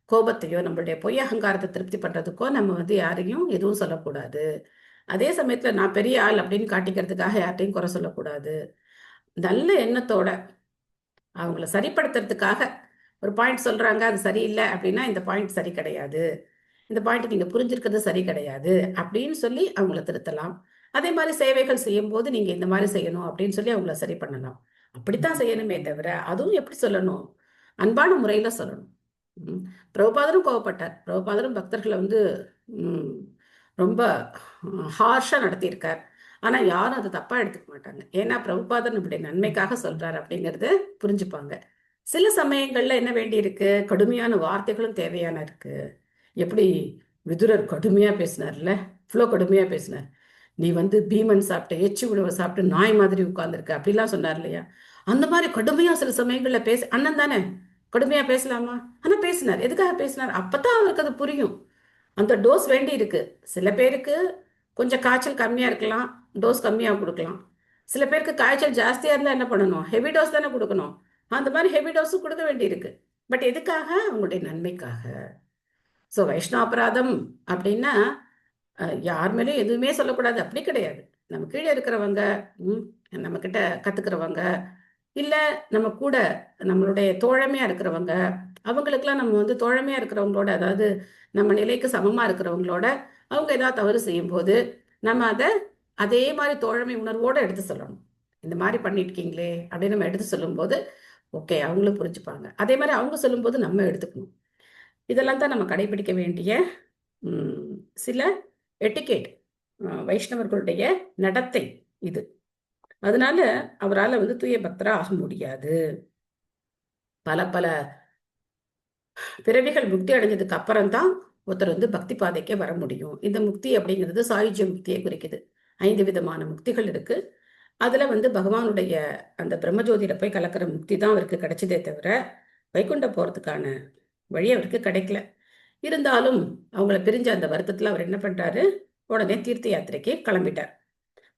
கோபத்தையோ நம்மளுடைய பொய் அகங்காரத்தை திருப்தி பண்றதுக்கோ நம்ம வந்து யாரையும் எதுவும் சொல்லக்கூடாது. அதே சமயத்துல நான் பெரிய ஆள் அப்படின்னு காட்டிக்கிறதுக்காக யார்ட்டையும் குறை சொல்லக்கூடாது. நல்ல எண்ணத்தோட அவங்கள சரிப்படுத்துறதுக்காக ஒரு பாயிண்ட் சொல்றாங்க, அது சரியில்லை அப்படின்னா இந்த பாயிண்ட் சரி கிடையாது, இந்த பாயிண்ட் நீங்க புரிஞ்சிருக்கிறது சரி கிடையாது அப்படின்னு சொல்லி அவங்கள திருத்தலாம். அதே மாதிரி சேவைகள் செய்யும் போது நீங்க இந்த மாதிரி செய்யணும் அப்படின்னு சொல்லி அவங்கள சரி பண்ணலாம். அப்படித்தான் செய்யணுமே தவிர அதுவும் எப்படி சொல்லணும்? அன்பான முறையில சொல்லணும். பிரபுபாதரும் கோவப்பட்டார். பிரபுபாதரும் பக்தர்களை வந்து ரொம்ப ஹார்ஷா நடத்தியிருக்கார். ஆனா யாரும் அதை தப்பா எடுத்துக்க மாட்டாங்க. ஏன்னா பிரபுபாதர் நம்முடைய நன்மைக்காக சொல்றாரு அப்படிங்கறது புரிஞ்சுப்பாங்க. சில சமயங்கள்ல என்ன வேண்டி இருக்கு? கடுமையான வார்த்தைகளும் தேவையான இருக்கு. எப்படி விதுரர் கடுமையா பேசினார்ல, இவ்வளோ கடுமையா பேசினார். நீ வந்து பீமன் சாப்பிட்ட எச்சி உணவை சாப்பிட்டு நாய் மாதிரி உட்கார்ந்துருக்க அப்படிலாம் சொன்னார் இல்லையா? அந்த மாதிரி கடுமையா சில சமயங்கள்ல அண்ணன் தானே, கடுமையா பேசலாமா? ஆனா பேசினார். எதுக்காக பேசினார்? அப்பதான் அவருக்கு அது புரியும். அந்த டோஸ் வேண்டி இருக்கு. சில பேருக்கு கொஞ்சம் காய்ச்சல் கம்மியா இருக்கலாம், டோஸ் கம்மியா கொடுக்கலாம். சில பேருக்கு காய்ச்சல் ஜாஸ்தியா இருந்தா என்ன பண்ணணும்? ஹெவி டோஸ் தானே கொடுக்கணும். அந்த மாதிரி ஹெவி டோஸும் கொடுக்க வேண்டி இருக்கு. பட் எதுக்காக? அவங்களுடைய நன்மைக்காக. ஸோ வைஷ்ணவ அபராதம் அப்படின்னா யார் மேலேயும் எதுவுமே சொல்லக்கூடாது அப்படி கிடையாது. நம்ம கீழே இருக்கிறவங்க, நம்ம கிட்ட கத்துக்கிறவங்க, இல்ல நம்ம கூட நம்மளுடைய தோழமையா இருக்கிறவங்க, அவங்களுக்கெல்லாம் நம்ம வந்து தோழமையா இருக்கிறவங்களோட, அதாவது நம்ம நிலைக்கு சமமா இருக்கிறவங்களோட அவங்க ஏதாவது தவறு செய்யும் போது நம்ம அதை அதே மாதிரி தோழமை உணர்வோட எடுத்து சொல்லணும். இந்த மாதிரி பண்ணிருக்கீங்களே அப்படின்னு நம்ம எடுத்து சொல்லும்போது ஓகே, அவங்களும் புரிஞ்சுப்பாங்க. அதே மாதிரி அவங்க சொல்லும்போது நம்ம எடுத்துக்கணும். இதெல்லாம் தான் நம்ம கடைபிடிக்க வேண்டிய சில எட்டிகேட், வைஷ்ணவர்களுடைய நடத்தை இது. அதனால அவரால் வந்து தூய பக்தரா ஆக முடியாது. பல பல பிறவிகள் முக்தி அடைஞ்சதுக்கு அப்புறம் தான் ஒருத்தர் வந்து பக்தி பாதைக்கே வர முடியும். இந்த முக்தி அப்படிங்கிறது சாயுஜ்ய முக்தியை குறிக்குது. 5 விதமான முக்திகள் இருக்கு. அதுல வந்து பகவானுடைய அந்த பிரம்மஜோதியில போய் கலக்கிற முக்தி தான் அவருக்கு கிடைச்சதே தவிர வைகுண்டம் போறதுக்கான வழி அவருக்கு கிடைக்கல. இருந்தாலும் அவங்கள பிரிஞ்ச அந்த வருத்தத்துல அவர் என்ன பண்றாரு, உடனே தீர்த்த யாத்திரைக்கு கிளம்பிட்டார்.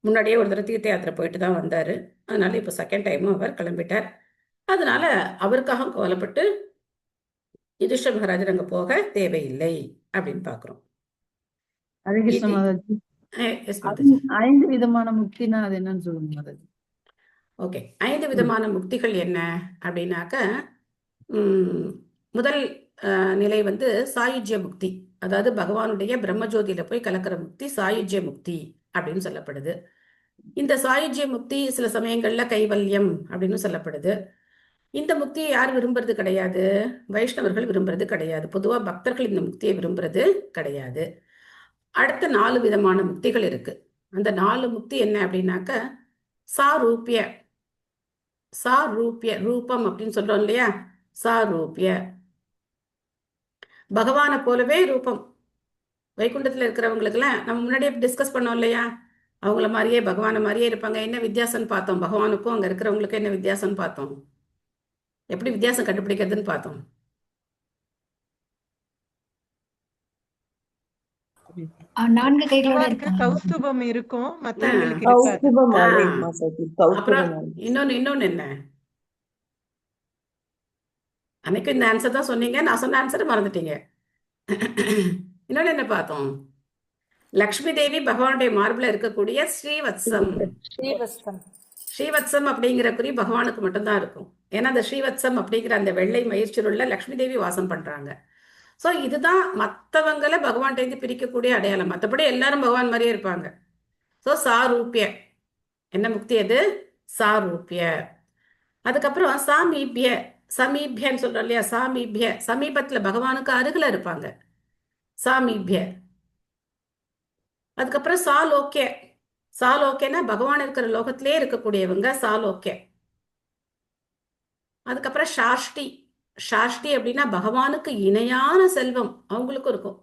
முன்னாடியே ஒரு தடவை தீர்த்த யாத்திரை போயிட்டு தான் வந்தாரு. அதனால இப்ப செகண்ட் டைமும் அவர் கிளம்பிட்டார். அதனால அவருக்காக கவலைப்பட்டு யுதிஷ்டர் மகாராஜர் அங்க போக தேவையில்லை அப்படின்னு பாக்குறோம். ஹரே கிருஷ்ண மாதாஜி. 5 விதமான முக்தினா அது என்னன்னு சொல்லுங்க மாதாஜி. ஓகே, 5 விதமான முக்திகள் என்ன அப்படின்னாக்க, முதல் நிலை வந்து சாயுஜ்ய முக்தி, அதாவது பகவானுடைய பிரம்மஜோதியில போய் கலக்கிற முக்தி சாயுஜ்ய முக்தி அப்படின்னு சொல்லப்படுது. இந்த சாயுஜ்ய முக்தி சில சமயங்கள்ல கைவல்யம் அப்படின்னு சொல்லப்படுது. இந்த முக்தியை யார் விரும்புறது கிடையாது? வைஷ்ணவர்கள் விரும்புறது கிடையாது. பொதுவா பக்தர்கள் இந்த முக்தியை விரும்புறது கிடையாது. அடுத்த 4 விதமான முக்திகள் இருக்கு. அந்த 4 முக்தி என்ன அப்படின்னாக்க, சாரூபிய, சாரூபிய ரூபம் அப்படின்னு சொல்றோம் இல்லையா? சாரூபிய, பகவானை போலவே ரூபம். வைகுண்டத்துல இருக்கிறவங்களுக்குலாம் நம்ம முன்னாடியே டிஸ்கஸ் பண்ணோம் இல்லையா? அவங்கள மாதிரியே பகவானை மாதிரியே இருப்பாங்க. என்ன வித்தியாசம்னு பார்த்தோம். பகவானுக்கும் அங்க இருக்கிறவங்களுக்கும் என்ன வித்தியாசம்னு பார்த்தோம். எப்படி வித்தியாசம் கண்டுபிடிக்கிறதுன்னு பார்த்தோம். நான்கு கைகளோட கௌஸ்துபம் இருக்கும், மத்தவங்களுக்கு அப்புறம் இன்னொன்னு என்ன? அன்னைக்கு இந்த ஆன்சர் தான் சொன்னீங்க, நான் சொன்ன ஆன்சரை மறந்துட்டீங்க. இன்னொன்னு என்ன பார்த்தோம்? லக்ஷ்மி தேவி பகவானுடைய மார்பில் இருக்கக்கூடிய ஸ்ரீவத்சம். ஸ்ரீவத்சம் அப்படிங்கிற குறி பகவானுக்கு மட்டும்தான் இருக்கும். ஏன்னா அந்த ஸ்ரீவத்சம் அப்படிங்கிற அந்த வெள்ளை மயிர்ச்சியுள்ள லக்ஷ்மி தேவி வாசம் பண்றாங்க. ஸோ இதுதான் மற்றவங்களை பகவான்கிட்ட பிரிக்கக்கூடிய அடையாளம். மற்றபடி எல்லாரும் பகவான் மாதிரியே இருப்பாங்க. ஸோ சாரூபிய என்ன முக்தி? அது சாரூபிய. அதுக்கப்புறம் சாமீபிய, சமீபியன்னு சொல்றோம் இல்லையா? சாமீபிய, சமீபத்துல பகவானுக்கு அருகில இருப்பாங்க, சாமீபிய. அதுக்கப்புறம் சாலோக்கிய, சாலோக்கியனா பகவான் இருக்கிற லோகத்திலே இருக்கக்கூடியவங்க சாலோக்கிய. அதுக்கப்புறம் சாஷ்டி, சாஷ்டி அப்படின்னா பகவானுக்கு இணையான செல்வம் அவங்களுக்கும் இருக்கும்.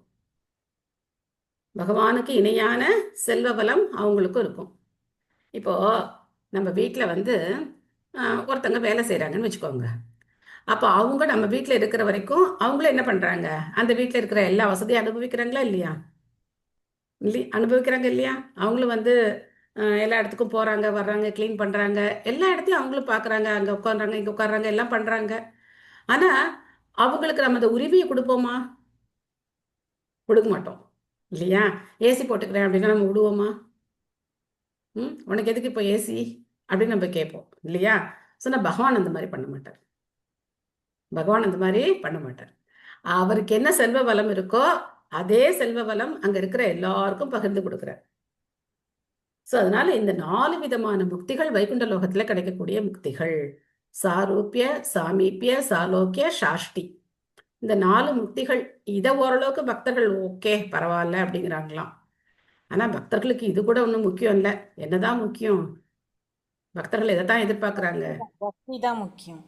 பகவானுக்கு இணையான செல்வ பலம் அவங்களுக்கும் இருக்கும். இப்போ நம்ம வீட்டுல வந்து ஒருத்தங்க வேலை செய்யறாங்கன்னு வச்சுக்கோங்க. அப்போ அவங்க நம்ம வீட்டுல இருக்கிற வரைக்கும் அவங்களும் என்ன பண்றாங்க? அந்த வீட்டுல இருக்கிற எல்லா வசதியும் அனுபவிக்கிறாங்களா இல்லையா? அனுபவிக்கிறாங்க இல்லையா? அவங்களும் வந்து எல்லா இடத்துக்கும் போறாங்க, வர்றாங்க, கிளீன் பண்றாங்க, எல்லா இடத்தையும் அவங்களும் பாக்குறாங்க, அங்க உட்காடுறாங்க, இங்க உட்காடுறாங்க, எல்லாம் பண்றாங்க. ஆனா அவங்களுக்கு நம்ம அந்த உரிமையை கொடுப்போமா? கொடுக்க மாட்டோம் இல்லையா? ஏசி போட்டுக்கிறேன் அப்படின்னா நம்ம விடுவோமா? உனக்கு எதுக்கு இப்போ ஏசி அப்படின்னு நம்ம கேட்போம் இல்லையா? சொன்னா பகவான் அந்த மாதிரி பண்ண மாட்டார். பகவான் அந்த மாதிரி பண்ண மாட்டார். அவருக்கு என்ன செல்வ வளம் இருக்கோ அதே செல்வ வளம் அங்க இருக்கிற எல்லாருக்கும் பகிர்ந்து கொடுக்குறார். சோ அதனால இந்த 4 விதமான முக்திகள் வைகுண்ட லோகத்துல கிடைக்கக்கூடிய முக்திகள். சாரூபிய, சாமீபிய, சாலோக்கிய, சாஷ்டி. இந்த 4 முக்திகள். இதை ஓரளவுக்கு பக்தர்கள் ஓகே பரவாயில்ல அப்படிங்கிறாங்களாம். ஆனா பக்தர்களுக்கு இது கூட ஒண்ணும் முக்கியம் இல்லை. என்னதான் முக்கியம்? பக்தர்கள் எதைத்தான் எதிர்பார்க்கிறாங்க? பக்தி தான் முக்கியம்.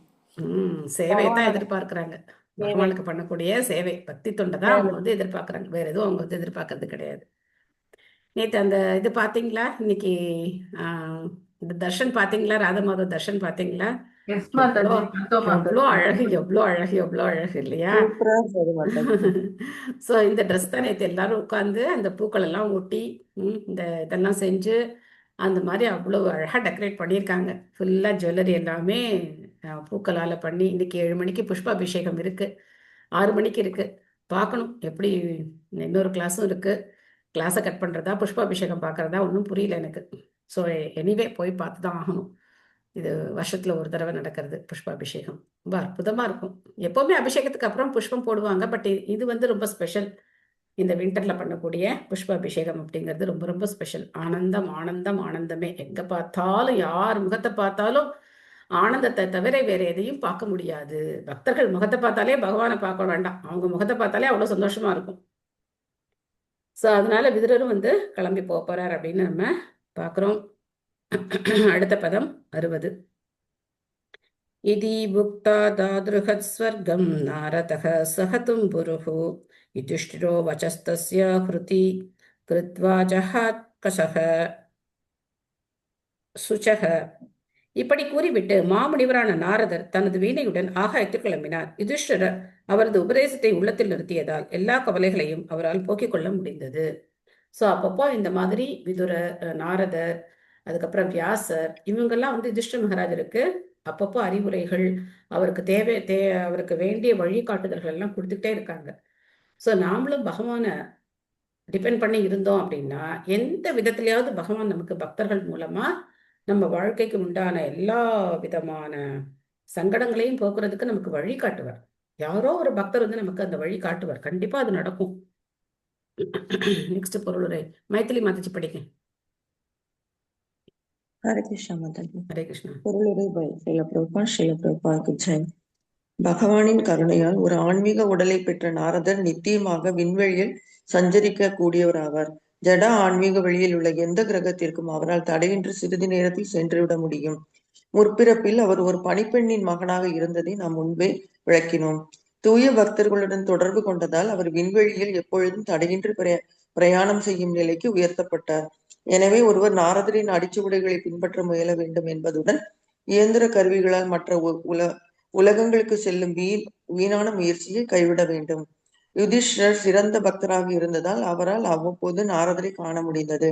சேவையத்தான் எதிர்பார்க்கிறாங்க. பகவானுக்கு பண்ணக்கூடிய சேவை, பக்தி தொண்டை தான் அவங்க வந்து எதிர்பார்க்கறாங்க. வேற எதுவும் அவங்க வந்து எதிர்பார்க்கறது கிடையாது. நேற்று அந்த இது பாத்தீங்களா? இன்னைக்கு இந்த தர்ஷன் பாத்தீங்களா? ராதா மாதவ் தர்ஷன் பாத்தீங்களா? எஸ் எவ்வளோ மாதாஜி, பார்த்தோம் எவ்வளோ மாதாஜி. அழகு, எவ்வளோ அழகு, எவ்வளோ அழகு இல்லையா? சூப்பரா இருந்தது மாதாஜி. ஸோ இந்த ட்ரெஸ் தான் நேற்று எல்லாரும் உட்காந்து அந்த பூக்கள் எல்லாம் ஒட்டி இந்த இதெல்லாம் செஞ்சு அந்த மாதிரி அவ்வளோ அழகாக டெக்கரேட் பண்ணியிருக்காங்க. ஃபுல்லாக ஜுவல்லரி எல்லாமே பூக்களால் பண்ணி. இன்னைக்கு 7 மணிக்கு புஷ்பாபிஷேகம் இருக்கு, 6 மணிக்கு இருக்கு. பார்க்கணும் எப்படி. இன்னொரு கிளாஸும் இருக்கு. கிளாஸை கட் பண்ணுறதா புஷ்பாபிஷேகம் பார்க்குறதா ஒன்றும் புரியல எனக்கு. ஸோ எனிவே போய் பார்த்து தான் ஆகணும். இது வருஷத்துல ஒரு தடவை நடக்கிறது புஷ்பாபிஷேகம். ரொம்ப அற்புதமா இருக்கும். எப்பவுமே அபிஷேகத்துக்கு அப்புறம் புஷ்பம் போடுவாங்க, பட் இது வந்து ரொம்ப ஸ்பெஷல். இந்த விண்டர்ல பண்ணக்கூடிய புஷ்பாபிஷேகம் அப்படிங்கிறது ரொம்ப ரொம்ப ஸ்பெஷல். ஆனந்தம் ஆனந்தம் ஆனந்தமே. எங்க பார்த்தாலும் யார் முகத்தை பார்த்தாலும் ஆனந்தத்தை தவிர வேற எதையும் பார்க்க முடியாது. பக்தர்கள் முகத்தை பார்த்தாலே பகவானை பார்க்க வேண்டாம், அவங்க முகத்தை பார்த்தாலே அவ்வளவு சந்தோஷமா இருக்கும். ஸோ அதனால விதுரரும் வந்து கிளம்பி போறார் அப்படின்னு நம்ம பார்க்குறோம். அடுத்த பதம் 60. இதி புக்தா தாத்ருஹத் ஸ்வர்கம் நாரதः சஹதும் புருஹு யுதிஷ்டிரோ வசஸ்தஸ்ய ஹ்ருதி கிருத்வா ஜஹாத் கசஹ சுசஹ. இப்படி கூறிவிட்டு மாமுனிவரான நாரதர் தனது வீணையுடன் ஆகாயத்தில் கிளம்பினார். யுதிஷ்டிரர் அவரது உபதேசத்தை உள்ளத்தில் நிறுத்தியதால் எல்லா கவலைகளையும் அவரால் போக்கிக் கொள்ள முடிந்தது. ஸோ அப்பப்போ இந்த மாதிரி விதுரர், நாரதர், அதுக்கப்புறம் வியாசர், இவங்கெல்லாம் வந்து யுதிஷ்டிர மகாராஜருக்கு அப்பப்போ அறிவுரைகள், அவருக்கு அவருக்கு வேண்டிய வழிகாட்டுதல்கள் எல்லாம் கொடுத்துக்கிட்டே இருக்காங்க. ஸோ நாமளும் பகவானை டிபெண்ட் பண்ணி இருந்தோம் அப்படின்னா எந்த விதத்திலேயாவது பகவான் நமக்கு பக்தர்கள் மூலமா நம்ம வாழ்க்கைக்கு உண்டான எல்லா விதமான சங்கடங்களையும் போக்குறதுக்கு நமக்கு வழி காட்டுவார். யாரோ ஒரு பக்தர் வந்து நமக்கு அந்த வழி காட்டுவார். கண்டிப்பா அது நடக்கும். நெக்ஸ்ட் பொருளுரை மைத்திலி மாதாஜி படிக்க. ஹரே கிருஷ்ணா மாதாஜி. ஹரே கிருஷ்ணா. பொருளுரை பை ஸ்ரீல பிரபுபாதுக்கு ஜெய். பகவானின் கருணையால் ஒரு ஆன்மீக உடலை பெற்ற நாரதர் நித்தியமாக விண்வெளியில் சஞ்சரிக்க கூடியவராவார். ஜட ஆன்மீக வெளியில் உள்ள எந்த கிரகத்திற்கும் அவரால் தடையின்றி சிறிது நேரத்தில் சென்றுவிட முடியும். முற்பிறப்பில் அவர் ஒரு பணிப்பெண்ணின் மகனாக இருந்ததை நாம் முன்பே விளக்கினோம். தூய பக்தர்களுடன் தொடர்பு கொண்டதால் அவர் விண்வெளியில் எப்பொழுதும் தடையின்றி பிரயாணம் செய்யும் நிலைக்கு உயர்த்தப்பட்டார். எனவே ஒருவர் நாரதரின் அடிச்சுவடுகளை பின்பற்ற முயல வேண்டும் என்பதுடன் இயந்திர கருவிகளால் மற்ற உலகங்களுக்கு செல்லும் வீணான முயற்சியை கைவிட வேண்டும். யுதிஷ்டர் சிறந்த பக்தராக இருந்ததால் அவரால் அவ்வப்போது நாரதரை காண முடிந்தது.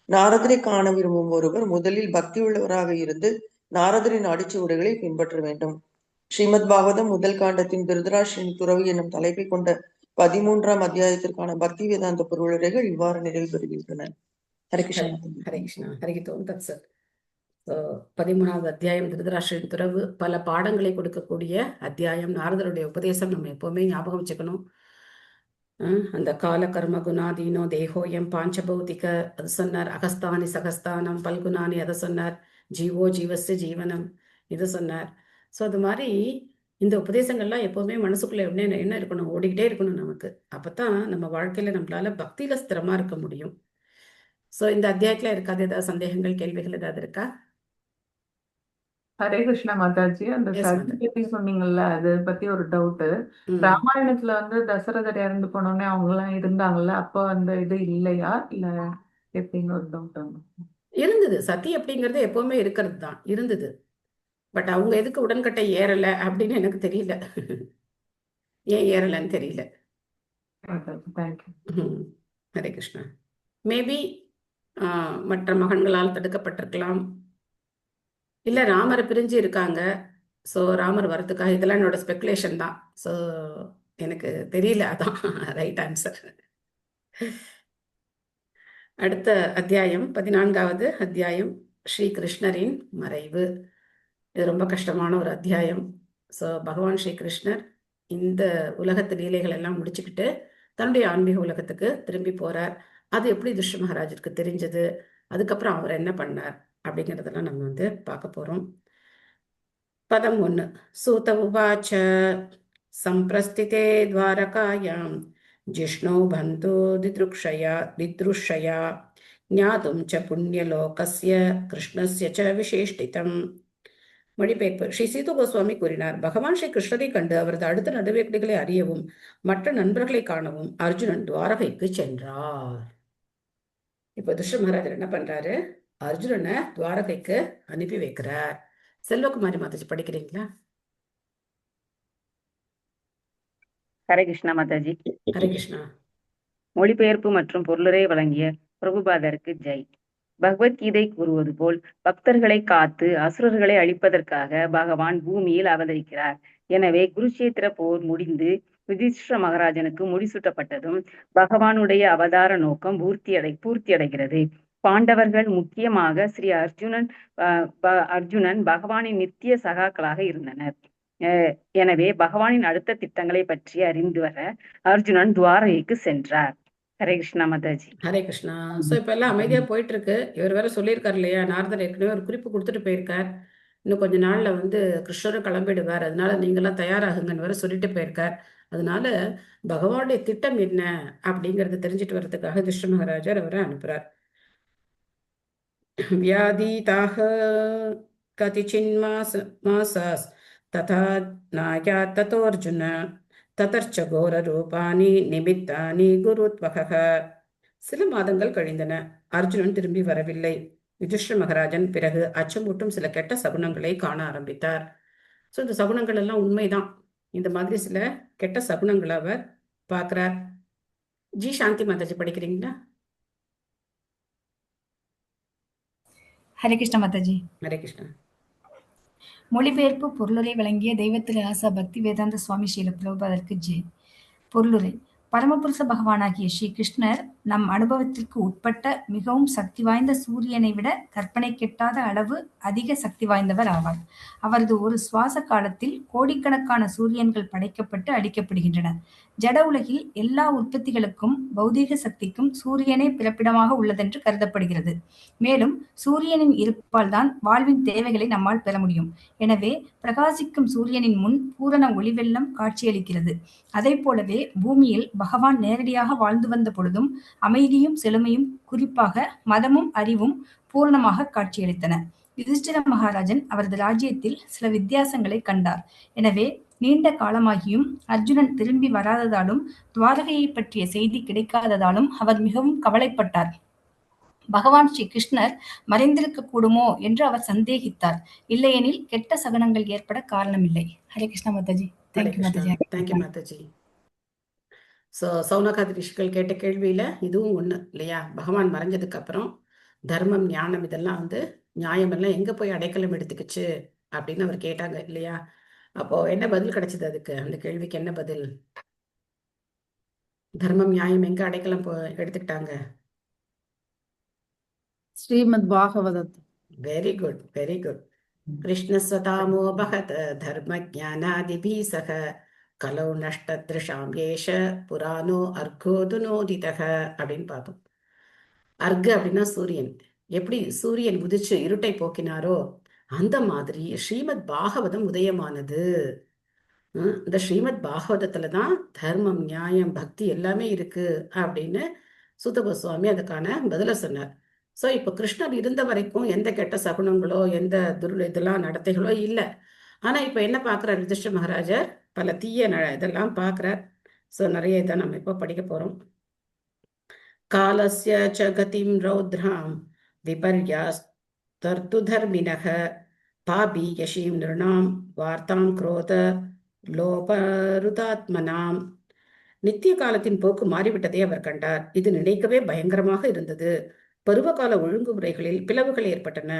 நாரதரை காண விரும்பும் ஒருவர் முதலில் பக்தி உள்ளவராக இருந்து நாரதரின் அடிச்சுவடுகளை பின்பற்ற வேண்டும். ஸ்ரீமத் பாகவதம் முதல் காண்டத்தின் திருதராஷ்டிரன் துறவி என்னும் தலைப்பை கொண்ட 13ஆம் அத்தியாயத்திற்கான பக்தி வேதாந்த பொருளுரைகள் இவ்வாறு நிறைவு பெறுகின்றன. ஹரே கிருஷ்ணா. ஹரே கிருஷ்ணா. ஹரிகிதோம் தத் சத். 13வது அத்தியாயம் திருதராஷ்டிரன் துறவு பல பாடங்களை கொடுக்கக்கூடிய அத்தியாயம். நாரதருடைய உபதேசம் நம்ம எப்பவுமே ஞாபகம் வச்சுக்கணும். அந்த கால கர்ம குணாதீனோ தேகோயம் பாஞ்சபௌதிக அது சொன்னார். அகஸ்தானி சகஸ்தானம் பல்குணானி அதை சொன்னார். ஜீவோ ஜீவஸ்ய ஜீவனம் இது சொன்னார். ஸோ அது மாதிரி இந்த உபதேசங்கள்லாம் எப்பவுமே மனசுக்குள்ள என்ன இருக்கணும், ஓடிக்கிட்டே இருக்கணும் நமக்கு. அப்பதான் நம்ம வாழ்க்கையில நம்மளால பக்தியில ஸ்திரமா இருக்க முடியும். ஸோ இந்த அத்தியாயத்துல இருக்காது ஏதாவது சந்தேகங்கள், கேள்விகள் ஏதாவது இருக்கா? ஹரே கிருஷ்ணா மாதாஜி, அந்த Yes, சதி மாதா. பத்தி சொன்னீங்கல்ல, அது பத்தி ஒரு டவுட். ராமாயணத்துல வந்து தசரதர் இறந்து போனோடனே அவங்க எல்லாம் இருந்தாங்கல்ல, அப்போ அந்த இது இல்லையா இல்ல எப்படின்னு ஒரு டவுட். இருந்தது. சதி அப்படிங்கிறது எப்பவுமே இருக்கிறது தான், இருந்தது. பட் அவங்க எதுக்கு உடன்கட்டை ஏறல அப்படின்னு எனக்கு தெரியல. ஏன் ஏறலன்னு தெரியல. தேங்க்யூ. ஹரே கிருஷ்ணா. மேபி மற்ற மகன்களால் தடுக்கப்பட்டிருக்கலாம், இல்ல ராமரை பிரிஞ்சு இருக்காங்க. ஸோ ராமர் வரதுக்காக, இதெல்லாம் என்னோட ஸ்பெகுலேஷன் தான். ஸோ எனக்கு தெரியல, அதான் ரைட் ஆன்சர். அடுத்த அத்தியாயம் 14வது அத்தியாயம் ஸ்ரீ கிருஷ்ணரின் மறைவு. இது ரொம்ப கஷ்டமான ஒரு அத்தியாயம். ஸோ பகவான் ஸ்ரீ கிருஷ்ணர் இந்த உலகத்து லீலைகள் எல்லாம் முடிச்சுக்கிட்டு தன்னுடைய ஆன்மீக உலகத்துக்கு திரும்பி போறார். அது எப்படி யுதிஷ்டிர மகாராஜருக்கு தெரிஞ்சது, அதுக்கப்புறம் அவர் என்ன பண்ணார் அப்படிங்கிறதெல்லாம் நம்ம வந்து பார்க்க போறோம். பதம் 1. சூத உவாச்ச சம்பிரஸ்திதே துவாரகாயாம் ஜிஷ்ணோ பந்தோ தித்ருஷயா ஞாதும் ச புண்ணியலோகஸ்ய கிருஷ்ணஸ்ய ச விசேஷ்டிதம். மொழிபெயர்ப்பு ஸ்ரீ சீது கோஸ்வாமி கூறினார், பகவான் ஸ்ரீ கிருஷ்ணரை கண்டு அவரது அடுத்த நடவடிக்கைகளை அறியவும் மற்ற நண்பர்களை காணவும் அர்ஜுனன் துவாரகைக்கு சென்றார். இப்போ துஷ்ட மகாராஜர் என்ன பண்றாரு? அர்ஜுனனை துவாரகைக்கு அனுப்பி வைக்கிறார். செல்வகுமாரி மாதாஜி படிக்கிறீங்களா? ஹரே கிருஷ்ணா மாதாஜி. ஹரே கிருஷ்ணா. மொழிபெயர்ப்பு மற்றும் பொருளுரை வழங்கிய பிரபுபாதருக்கு ஜெய். பகவத்கீதை கூறுவது போல் பக்தர்களை காத்து அசுரர்களை அழிப்பதற்காக பகவான் பூமியில் அவதரிக்கிறார். எனவே குருஷேத்திர போர் முடிந்து யுதிஷ்டிர மகாராஜனுக்கு முடிசூட்டப்பட்டதும் பகவானுடைய அவதார நோக்கம் பூர்த்தி அடைகிறது. பாண்டவர்கள் முக்கியமாக ஸ்ரீ அர்ஜுனன் பகவானின் நித்திய சகாக்களாக இருந்தனர். எனவே பகவானின் அடுத்த திட்டங்களை பற்றி அறிந்து வர அர்ஜுனன் துவாரகைக்கு சென்றார். ஹரே கிருஷ்ணா மாதாஜி. ஹரே கிருஷ்ணா. ஸோ இப்போ எல்லாம் அமைதியாக போயிட்டு இருக்கு. இவர் வேற சொல்லியிருக்காரு இல்லையா, நாரதர் ஏற்கனவே ஒரு குறிப்பு கொடுத்துட்டு போயிருக்கார். இன்னும் கொஞ்ச நாள்ல கிருஷ்ணரும் கிளம்பிடுவார், அதனால நீங்களாம் தயாராகுங்கன்னு வேற சொல்லிட்டு போயிருக்கார். அதனால பகவானுடைய திட்டம் என்ன அப்படிங்கறது தெரிஞ்சுட்டு வர்றதுக்காக யுதிஷ்டிர மகாராஜர் அவரை அனுப்புறார். வியாதீதாக கதிச்சின்மாசாஸ் ததா நாயா ததோர்ஜுன ததர்ச்ச கோர ரூபானி நிமித்தானி குருத்வக. சில மாதங்கள் கழிந்தன. அர்ஜுனன் திரும்பி வரவில்லை. யுதிஷ்டிர மகாராஜன் பிறகு அச்சமூட்டும் சில கெட்ட சகுனங்களை காண ஆரம்பித்தார். ஸோ இந்த சகுனங்கள் எல்லாம் உண்மைதான். இந்த மாதிரி சில கெட்ட சகுனங்களை அவர் பார்க்கிறார். ஜி சாந்தி மாதாஜி படிக்கிறீங்களா? ஹரே கிருஷ்ண மாதாஜி. ஹரே கிருஷ்ணா. மொழிபெயர்ப்பு பொருளுரை வழங்கிய தெய்வத்திரு ஆசா பக்தி வேதாந்த சுவாமி ஸ்ரீல பிரபுபாதருக்கு ஜெய். பொருளுரை. பரமபுருஷ பகவானாகிய ஸ்ரீ கிருஷ்ணர் நம் அனுபவத்திற்கு உட்பட்ட மிகவும் சக்தி வாய்ந்த சூரியனை விட கற்பனை கெட்டாத அளவு அதிக சக்தி வாய்ந்தவர் ஆவார். அவரது ஒரு சுவாச காலத்தில் கோடிக்கணக்கான சூரியன்கள் படைக்கப்பட்டு அடிக்கப்படுகின்றன. ஜட உலகில் எல்லா உற்பத்திகளுக்கும் பௌதீக சக்திக்கும் சூரியனே பிறப்பிடமாக உள்ளதென்று கருதப்படுகிறது. மேலும் சூரியனின் இருப்பால் தான் வாழ்வின் தேவைகளை நம்மால் பெற முடியும். எனவே பிரகாசிக்கும் சூரியனின் முன் பூரண ஒளிவெள்ளம் காட்சியளிக்கிறது. அதை போலவே பூமியில் பகவான் நேரடியாக வாழ்ந்து வந்த பொழுதும் அமைதியும் செழுமையும், குறிப்பாக மதமும் அறிவும் பூரணமாக காட்சியளித்தன. யுதிஷ்டிர மகாராஜன் அவரது ராஜ்யத்தில் சில வித்தியாசங்களை கண்டார். எனவே நீண்ட காலமாகியும் அர்ஜுனன் திரும்பி வராததாலும் துவாரகையை பற்றிய செய்தி கிடைக்காததாலும் அவர் மிகவும் கவலைப்பட்டார். பகவான் ஸ்ரீ கிருஷ்ணர் மறைந்திருக்க கூடுமோ என்று அவர் சந்தேகித்தார். இல்லையெனில் கெட்ட சகுனங்கள் ஏற்பட காரணமில்லை. Hare Krishna Mataji. Thank you Mataji. Thank you Mataji. So சௌனகாதி ரிஷிகள் கேட்ட கேள்வியில இதுவும் ஒண்ணு இல்லையா? பகவான் மறைஞ்சதுக்கு அப்புறம் தர்மம், ஞானம் இதெல்லாம் நியாயமெல்லாம் எங்க போய் அடைக்கலம் எடுத்துக்கிச்சு அப்படின்னு அவர் கேட்டாங்க இல்லையா? அப்போ என்ன பதில் கிடைச்சது? அதுக்கு அந்த கேள்விக்கு என்ன பதில்? தர்மம் நியாயம் எங்க அடைக்கலம் எடுத்துக்கிட்டாங்க? ஸ்ரீமத் பாகவதத். Very good, very good. கிருஷ்ணஸ்வதாமோ பகத் தர்ம ஜானாதிபி சக கலௌ நஷ்டத்ருஷாம் ஏஷ புராணோ அர்கோதுனோதிதக அப்படின்னு பார்த்தோம். அர்க அப்படின்னா சூரியன். எப்படி சூரியன் உதிச்சு இருட்டை போக்கினாரோ அந்த மாதிரி ஸ்ரீமத் பாகவதம் உதயமானது. இந்த ஸ்ரீமத் பாகவதத்துலதான் தர்மம், நியாயம், பக்தி எல்லாமே இருக்கு அப்படின்னு சூத கோஸ்வாமி அதுக்கான பதில சொன்னார். ஸோ இப்போ கிருஷ்ணர் இருந்த வரைக்கும் எந்த கெட்ட சகுனங்களோ எந்த இதெல்லாம் நடத்தைகளோ இல்லை. ஆனா இப்ப என்ன பார்க்கிறார் யுதிஷ்டிர மகாராஜர்? பல தீய இதெல்லாம் பார்க்கிறார். ஸோ நிறைய இதை நம்ம இப்போ படிக்க போறோம். காலஸ்ய ச கதிம் ரௌத்ராம் விபர்யாஸ்தர்து தர்மினக பாபி யஷீம் நிருணாம் வார்த்தாம் குரோத லோபருதாத்மனாம். நித்திய காலத்தின் போக்கு மாறிவிட்டதை அவர் கண்டார். இது நினைக்கவே பயங்கரமாக இருந்தது. பருவகால ஒழுங்குமுறைகளில் பிளவுகள் ஏற்பட்டன.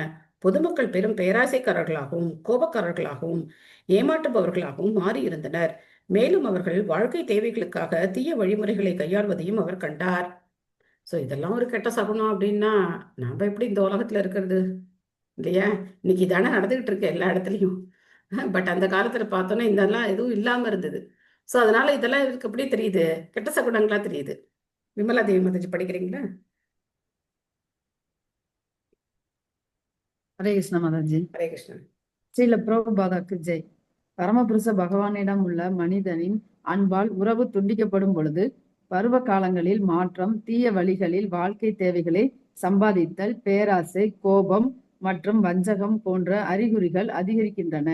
பொதுமக்கள் பெரும் பேராசைக்காரர்களாகவும் கோபக்காரர்களாகவும் ஏமாற்றுபவர்களாகவும் மாறியிருந்தனர். மேலும் அவர்கள் வாழ்க்கை தேவைகளுக்காக தீய வழிமுறைகளை கையாள்வதையும் அவர் கண்டார். ஸோ இதெல்லாம் ஒரு கெட்ட சகுனம் அப்படின்னா நாம எப்படி இந்த உலகத்துல இருக்கிறது இல்லையா? இன்னைக்கு இதானே நடந்துகிட்டு இருக்கு எல்லா இடத்துலையும். பட் அந்த காலத்துல பார்த்தோன்னா இதெல்லாம் எதுவும் இல்லாம இருந்தது. ஸோ அதனால இதெல்லாம் இவருக்கு எப்படி தெரியுது? கெட்ட சகுனங்களா தெரியுது. விமலா தேவி மாதாஜி படிக்கிறீங்களா? ஹரே கிருஷ்ண மாதாஜி. ஹரே கிருஷ்ணா. ஸ்ரீல பிரபுபாதாக்கு ஜெய். பரமபுருஷ பகவானிடம் உள்ள மனிதனின் அன்பால் உறவு துண்டிக்கப்படும் பொழுது பருவ காலங்களில் மாற்றம், தீய வழிகளில் வாழ்க்கை தேவைகளை சம்பாதித்தல், பேராசை, கோபம், மற்றும் வஞ்சகம் போன்ற அறிகுறிகள் அதிகரிக்கின்றன.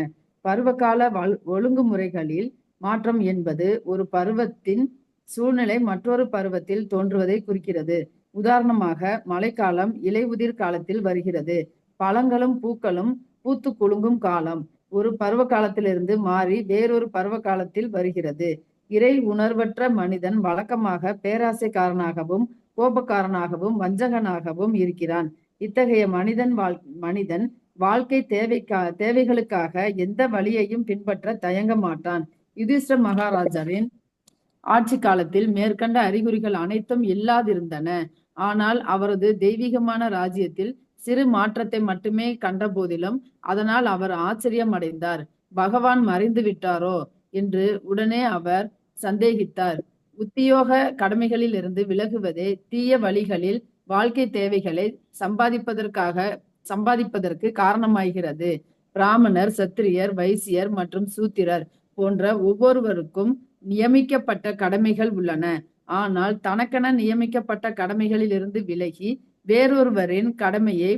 பருவகால ஒழுங்குமுறைகளில் மாற்றம் என்பது ஒரு பருவத்தின் சூழ்நிலை மற்றொரு பருவத்தில் தோன்றுவதை குறிக்கிறது. உதாரணமாக, மழைக்காலம் இலையுதிர் காலத்தில் வருகிறது. பழங்களும் பூக்களும் பூத்து குலுங்கும் காலம் ஒரு பருவ காலத்திலிருந்து மாறி வேறொரு பருவ காலத்தில் வருகிறது. இறை உணர்வற்ற மனிதன் வழக்கமாக பேராசைக்காரனாகவும் கோபக்காரனாகவும் வஞ்சகனாகவும் இருக்கிறான். இத்தகைய மனிதன் வாழ்க்கை தேவைகளுக்காக எந்த வழியையும் பின்பற்ற தயங்க மாட்டான். யுதிஷ்டிர மகாராஜாவின் ஆட்சி காலத்தில் மேற்கண்ட அறிகுறிகள் அனைத்தும் இல்லாதிருந்தன. ஆனால் அவரது தெய்வீகமான ராஜ்யத்தில் சிறு மாற்றத்தை மட்டுமே கண்ட போதிலும் அதனால் அவர் ஆச்சரியம் அடைந்தார். பகவான் மறைந்து விட்டாரோ என்று உடனே அவர் சந்தேகித்தார். உத்தியோக கடமைகளில் இருந்து விலகுவதே தீய வழிகளில் வாழ்க்கை தேவைகளை சம்பாதிப்பதற்கு காரணமாகிறது. பிராமணர், சத்திரியர், வைசியர் மற்றும் சூத்திரர் போன்ற ஒவ்வொருவருக்கும் நியமிக்கப்பட்ட கடமைகள் உள்ளன. ஆனால் தனக்கென நியமிக்கப்பட்ட கடமைகளில் இருந்து விலகி வேறொருவரின் கடமையை